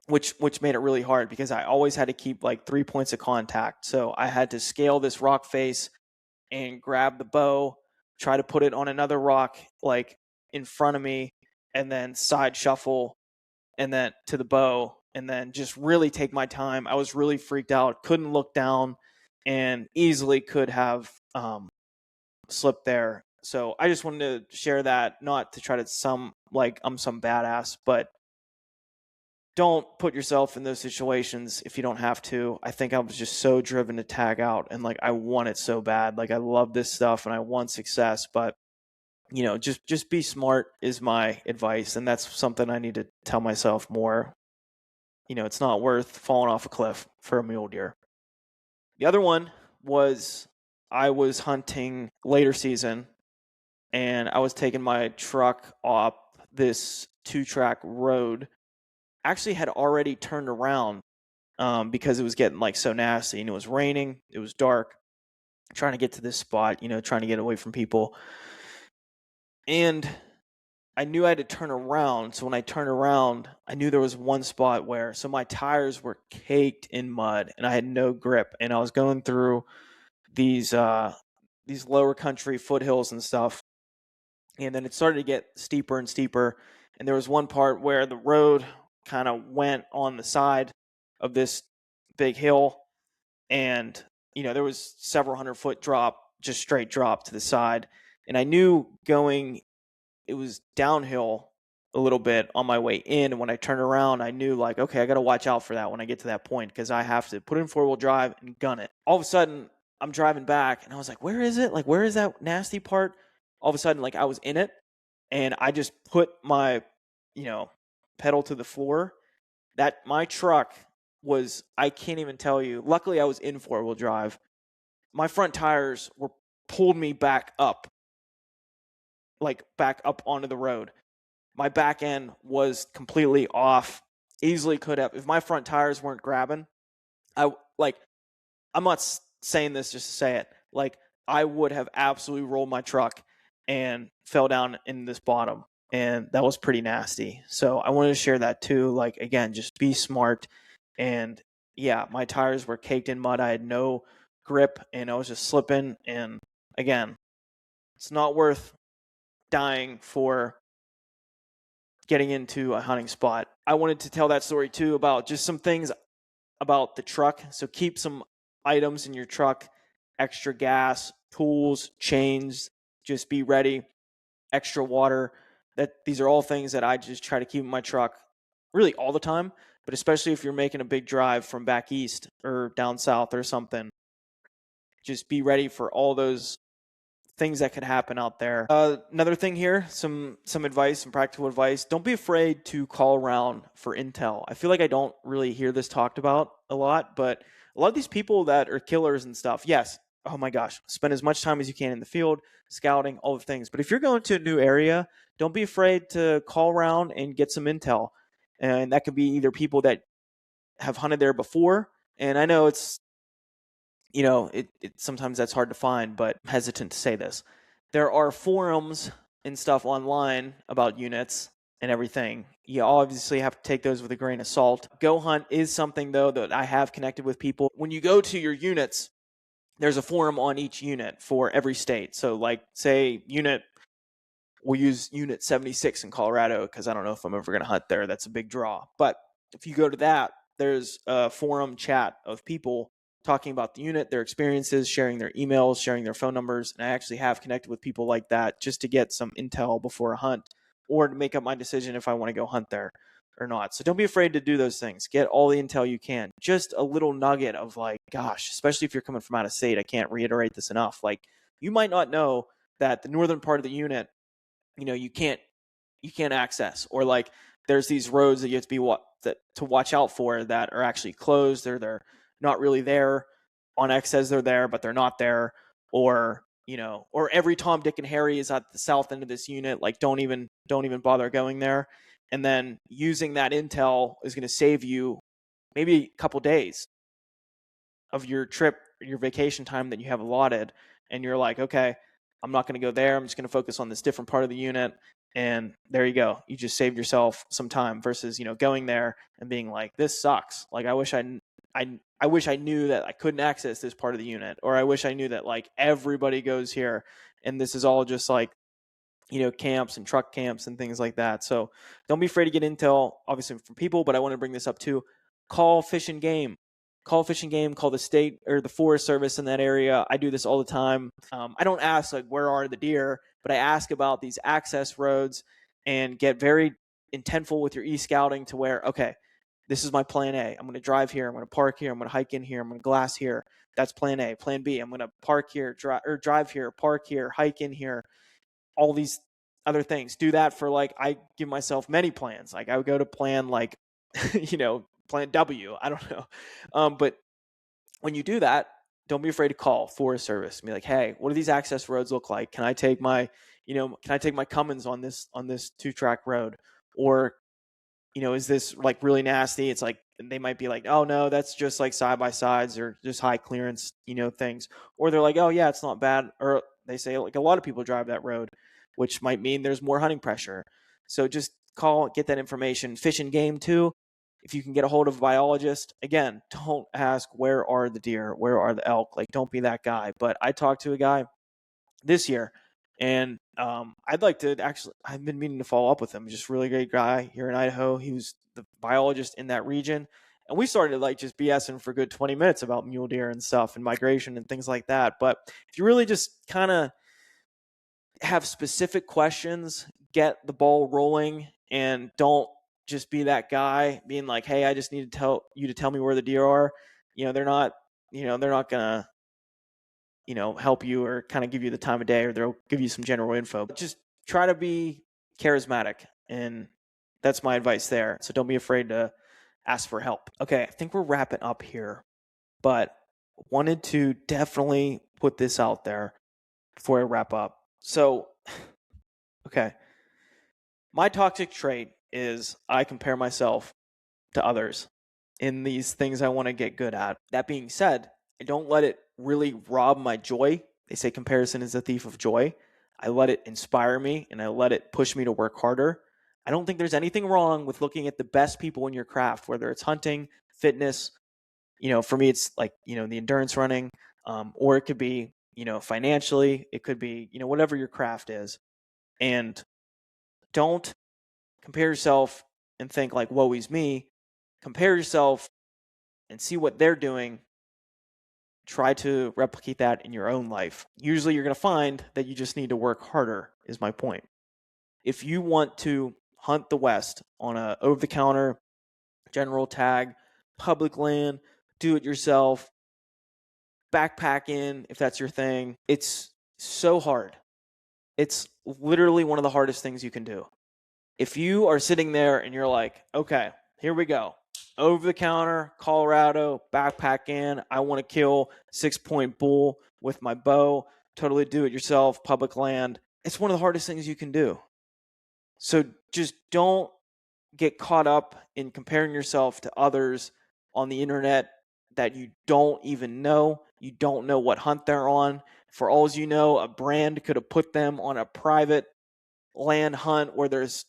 which made it really hard because I always had to keep like 3 points of contact. So I had to scale this rock face and grab the bow, try to put it on another rock like in front of me, and then side shuffle and then to the bow, and then just really take my time. I was really freaked out, couldn't look down, and easily could have slipped there. So I just wanted to share that, not to try to like I'm some badass, but don't put yourself in those situations if you don't have to. I think I was just so driven to tag out, and like I want it so bad. Like I love this stuff and I want success, but just be smart is my advice, and that's something I need to tell myself more. It's not worth falling off a cliff for a mule deer. The other one was I was hunting later season, and I was taking my truck off this 2-track road. Actually had already turned around because it was getting like so nasty, and it was raining, it was dark, trying to get to this spot, trying to get away from people. And I knew I had to turn around. So when I turned around, I knew there was one spot where, so my tires were caked in mud and I had no grip, and I was going through these lower country foothills and stuff. And then it started to get steeper and steeper. And there was one part where the road kind of went on the side of this big hill, and there was several 100-foot drop, just straight drop to the side. And I knew it was downhill a little bit on my way in, and when I turned around, I knew like, okay, I got to watch out for that when I get to that point, because I have to put in 4-wheel drive and gun it. All of a sudden, I'm driving back, and I was like, where is it? Like, where is that nasty part? All of a sudden, like, I was in it, and I just put my, pedal to the floor. That my truck was, I can't even tell you. Luckily, I was in 4-wheel drive. My front tires pulled me back up onto the road. My back end was completely off. Easily could have, if my front tires weren't grabbing, I'm not saying this just to say it, like I would have absolutely rolled my truck and fell down in this bottom, and that was pretty nasty. So I wanted to share that too. Like, again, just be smart. And yeah, my tires were caked in mud. I had no grip, and I was just slipping. And again, it's not worth dying for getting into a hunting spot. I wanted to tell that story too about just some things about the truck. So keep some items in your truck, extra gas, tools, chains, just be ready, extra water. these are all things that I just try to keep in my truck really all the time, but especially if you're making a big drive from back east or down south or something, just be ready for all those things that could happen out there. Another thing here, some advice, some practical advice. Don't be afraid to call around for intel. I feel like I don't really hear this talked about a lot, but a lot of these people that are killers and stuff, yes, oh my gosh, spend as much time as you can in the field, scouting, all the things. But if you're going to a new area, don't be afraid to call around and get some intel. And that could be either people that have hunted there before, and I know it's sometimes that's hard to find, but I'm hesitant to say this. There are forums and stuff online about units and everything. You obviously have to take those with a grain of salt. Go Hunt is something, though, that I have connected with people. When you go to your units, there's a forum on each unit for every state. So, like, say, we'll use Unit 76 in Colorado because I don't know if I'm ever going to hunt there. That's a big draw. But if you go to that, there's a forum chat of people talking about the unit, their experiences, sharing their emails, sharing their phone numbers. And I actually have connected with people like that just to get some intel before a hunt or to make up my decision if I want to go hunt there or not. So don't be afraid to do those things. Get all the intel you can. Just a little nugget of like, gosh, especially if you're coming from out of state, I can't reiterate this enough. Like, you might not know that the northern part of the unit, you can't access, or like there's these roads that you have to to watch out for that are actually closed, or they're not really there. On X says they're there, but they're not there. Or or every Tom, Dick, and Harry is at the south end of this unit. Like, don't even bother going there. And then using that intel is going to save you maybe a couple days of your trip, your vacation time that you have allotted. And you're like, okay, I'm not going to go there. I'm just going to focus on this different part of the unit. And there you go. You just saved yourself some time versus, going there and being like, this sucks. Like, I wish I knew that I couldn't access this part of the unit, or I wish I knew that like everybody goes here and this is all just like, camps and truck camps and things like that. So don't be afraid to get intel, obviously, from people, but I want to bring this up too. Call Fish and Game. Call Fish and Game, call the state or the Forest Service in that area. I do this all the time. I don't ask like, where are the deer, but I ask about these access roads and get very intentful with your e-scouting to where, okay, this is my plan A. I'm going to drive here. I'm going to park here. I'm going to hike in here. I'm going to glass here. That's plan A. Plan B, I'm going to park here, drive here, park here, hike in here. All these other things. Do that for like, I give myself many plans. Like, I would go to plan like, plan W. I don't know. But when you do that, don't be afraid to call Forest Service and be like, hey, what do these access roads look like? Can I take my Cummins on this 2-track road? Or, is this like really nasty? It's like, they might be like, oh no, that's just like side by sides or just high clearance, things. Or they're like, oh yeah, it's not bad. Or they say like a lot of people drive that road, which might mean there's more hunting pressure. So just call, get that information. Fish and Game too. If you can get a hold of a biologist, again, don't ask where are the deer, where are the elk. Like, don't be that guy. But I talked to a guy this year, and I'd like to actually, I've been meaning to follow up with him. Just really great guy here in Idaho. He was the biologist in that region. And we started like just BSing for a good 20 minutes about mule deer and stuff and migration and things like that. But if you really just kind of have specific questions, get the ball rolling, and don't just be that guy being like, hey, I just need to tell you to tell me where the deer are. They're not gonna, help you or kind of give you the time of day, or they'll give you some general info. But just try to be charismatic, and that's my advice there. So don't be afraid to ask for help. Okay, I think we're wrapping up here, but wanted to definitely put this out there before I wrap up. So, okay, my toxic trait is I compare myself to others in these things I want to get good at. That being said, I don't let it really rob my joy. They say comparison is a thief of joy. I let it inspire me, and I let it push me to work harder. I don't think there's anything wrong with looking at the best people in your craft, whether it's hunting, fitness. For me, it's like, the endurance running, or it could be, financially, it could be, whatever your craft is. And don't compare yourself and think like, woe is me. Compare yourself and see what they're doing. Try to replicate that in your own life. Usually you're going to find that you just need to work harder, is my point. if you want to hunt the West on a over-the-counter general tag, public land, do it yourself, backpack in if that's your thing, it's so hard. It's literally one of the hardest things you can do. If you are sitting there and you're like, okay, here we go. Over the counter, Colorado, backpack in. I want to kill 6-point bull with my bow. Totally do it yourself, public land. It's one of the hardest things you can do. So just don't get caught up in comparing yourself to others on the internet that you don't even know. You don't know what hunt they're on. For all you know, a brand could have put them on a private land hunt where there's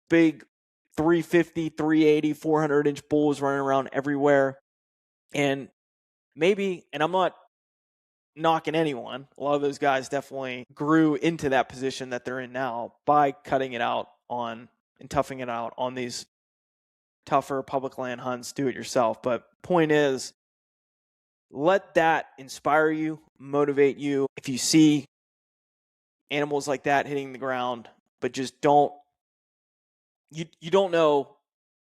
big 350, 380, 400-inch bulls running around everywhere. And maybe, and I'm not knocking anyone, a lot of those guys definitely grew into that position that they're in now by cutting it out on and toughing it out on these tougher public land hunts, do it yourself. But point is, let that inspire you, motivate you. If you see animals like that hitting the ground, but just don't, you don't know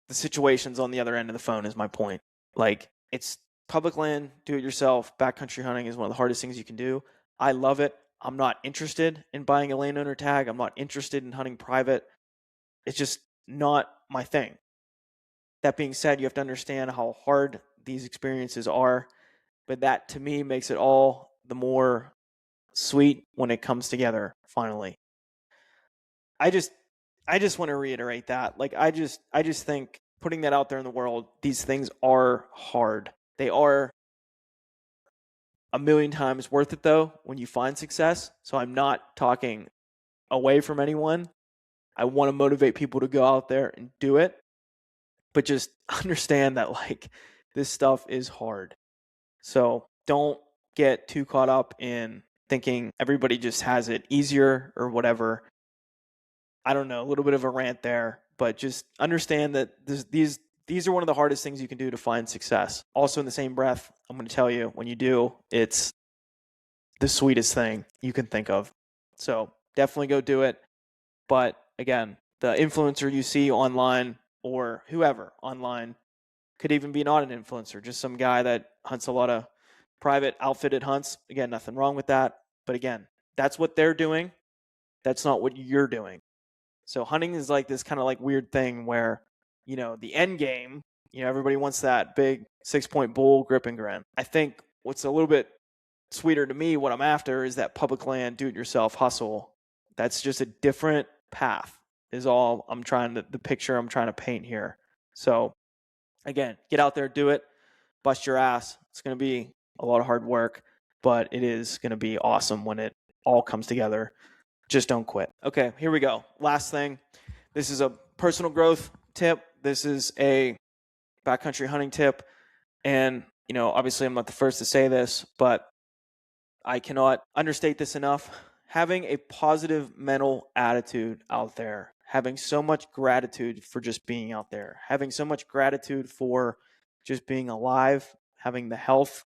the situations on the other end of the phone is my point. Like, it's public land, do it yourself. Backcountry hunting is one of the hardest things you can do. I love it. I'm not interested in buying a landowner tag. I'm not interested in hunting private. It's just not my thing. That being said, you have to understand how hard these experiences are, but that to me makes it all the more sweet when it comes together finally. I just want to reiterate that. Like, I just think putting that out there in the world, these things are hard. They are a million times worth it though when you find success. So I'm not talking away from anyone. I want to motivate people to go out there and do it. But just understand that, like, this stuff is hard. So don't get too caught up in thinking everybody just has it easier or whatever. I don't know, a little bit of a rant there, but just understand that these are one of the hardest things you can do to find success. Also, in the same breath, I'm going to tell you, when you do, it's the sweetest thing you can think of. So definitely go do it. But again, the influencer you see online, or whoever online, could even be not an influencer, just some guy that hunts a lot of private outfitted hunts. Again, nothing wrong with that. But again, that's what they're doing. That's not what you're doing. So hunting is like this kind of like weird thing where, the end game, everybody wants that big 6-point bull grip and grin. I think what's a little bit sweeter to me, what I'm after, is that public land, do-it-yourself hustle. That's just a different path is all the picture I'm trying to paint here. So again, get out there, do it, bust your ass. It's going to be a lot of hard work, but it is going to be awesome when it all comes together. Just don't quit. Okay, here we go. Last thing. This is a personal growth tip. This is a backcountry hunting tip. And, obviously I'm not the first to say this, but I cannot understate this enough. Having a positive mental attitude out there, having so much gratitude for just being out there, having so much gratitude for just being alive, having the health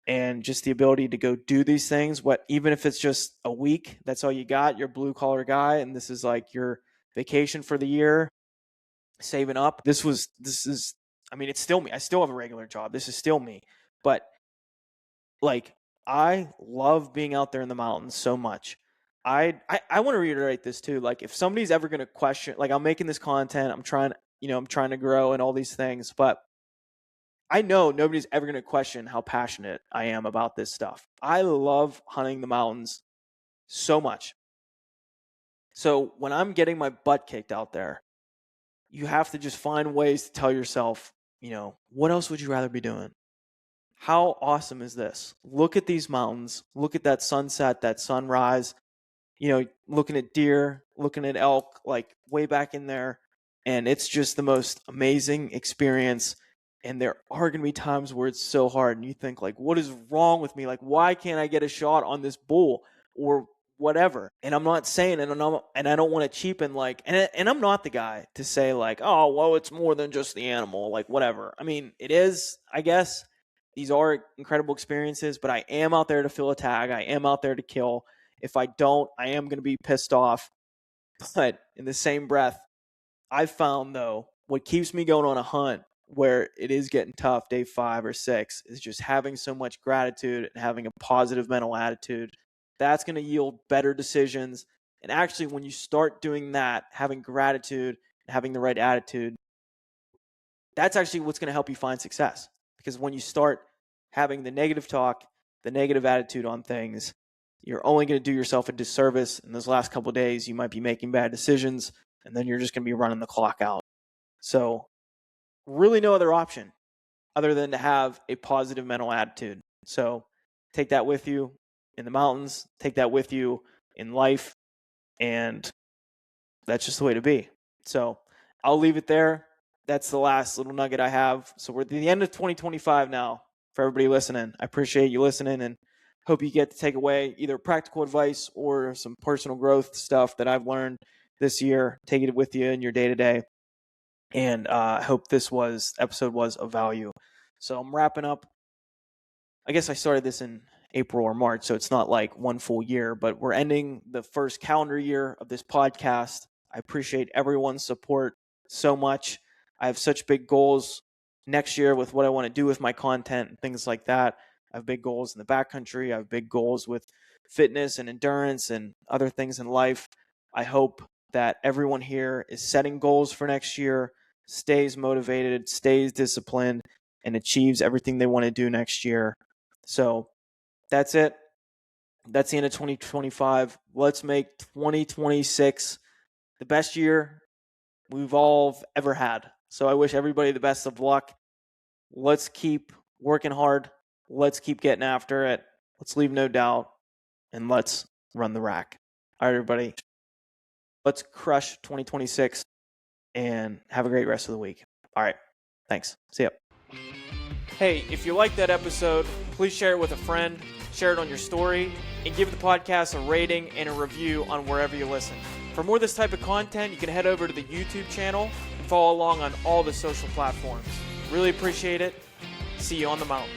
and just the ability to go do these things. Even if it's just a week, that's all you got. You're a blue collar guy, and this is like your vacation for the year, saving up. This is, it's still me. I still have a regular job. This is still me. But like, I love being out there in the mountains so much. I want to reiterate this too. Like, if somebody's ever going to question, like, I'm making this content, I'm trying to grow and all these things, but I know nobody's ever going to question how passionate I am about this stuff. I love hunting the mountains so much. So when I'm getting my butt kicked out there, you have to just find ways to tell yourself, what else would you rather be doing? How awesome is this? Look at these mountains. Look at that sunset, that sunrise, looking at deer, looking at elk, like way back in there. And it's just the most amazing experience. And there are going to be times where it's so hard and you think, like, what is wrong with me? Like, why can't I get a shot on this bull or whatever? And I'm not saying it, and I don't want to cheapen, like, and I'm not the guy to say, like, oh, well, it's more than just the animal, like, whatever. I mean, it is, I guess. These are incredible experiences, but I am out there to fill a tag. I am out there to kill. If I don't, I am going to be pissed off. But in the same breath, I found, though, what keeps me going on a hunt where it is getting tough, day 5 or 6, is just having so much gratitude and having a positive mental attitude. That's going to yield better decisions. And actually, when you start doing that, having gratitude and having the right attitude, that's actually what's going to help you find success. Because when you start having the negative talk, the negative attitude on things, you're only going to do yourself a disservice. In those last couple of days, you might be making bad decisions, and then you're just going to be running the clock out. So really no other option other than to have a positive mental attitude. So take that with you in the mountains, take that with you in life, and that's just the way to be. So I'll leave it there. That's the last little nugget I have. So we're at the end of 2025 now for everybody listening. I appreciate you listening and hope you get to take away either practical advice or some personal growth stuff that I've learned this year. Take it with you in your day-to-day. And I hope this episode was of value. So I'm wrapping up. I guess I started this in April or March, so it's not like one full year, but we're ending the first calendar year of this podcast. I appreciate everyone's support so much. I have such big goals next year with what I want to do with my content and things like that. I have big goals in the backcountry. I have big goals with fitness and endurance and other things in life. I hope that everyone here is setting goals for next year, stays motivated, stays disciplined, and achieves everything they want to do next year. So that's it. That's the end of 2025. Let's make 2026 the best year we've all ever had. So I wish everybody the best of luck. Let's keep working hard. Let's keep getting after it. Let's leave no doubt. And let's run the rack. All right, everybody. Let's crush 2026 and have a great rest of the week. All right. Thanks. See ya. Hey, if you liked that episode, please share it with a friend, share it on your story, and give the podcast a rating and a review on wherever you listen. For more of this type of content, you can head over to the YouTube channel and follow along on all the social platforms. Really appreciate it. See you on the mountain.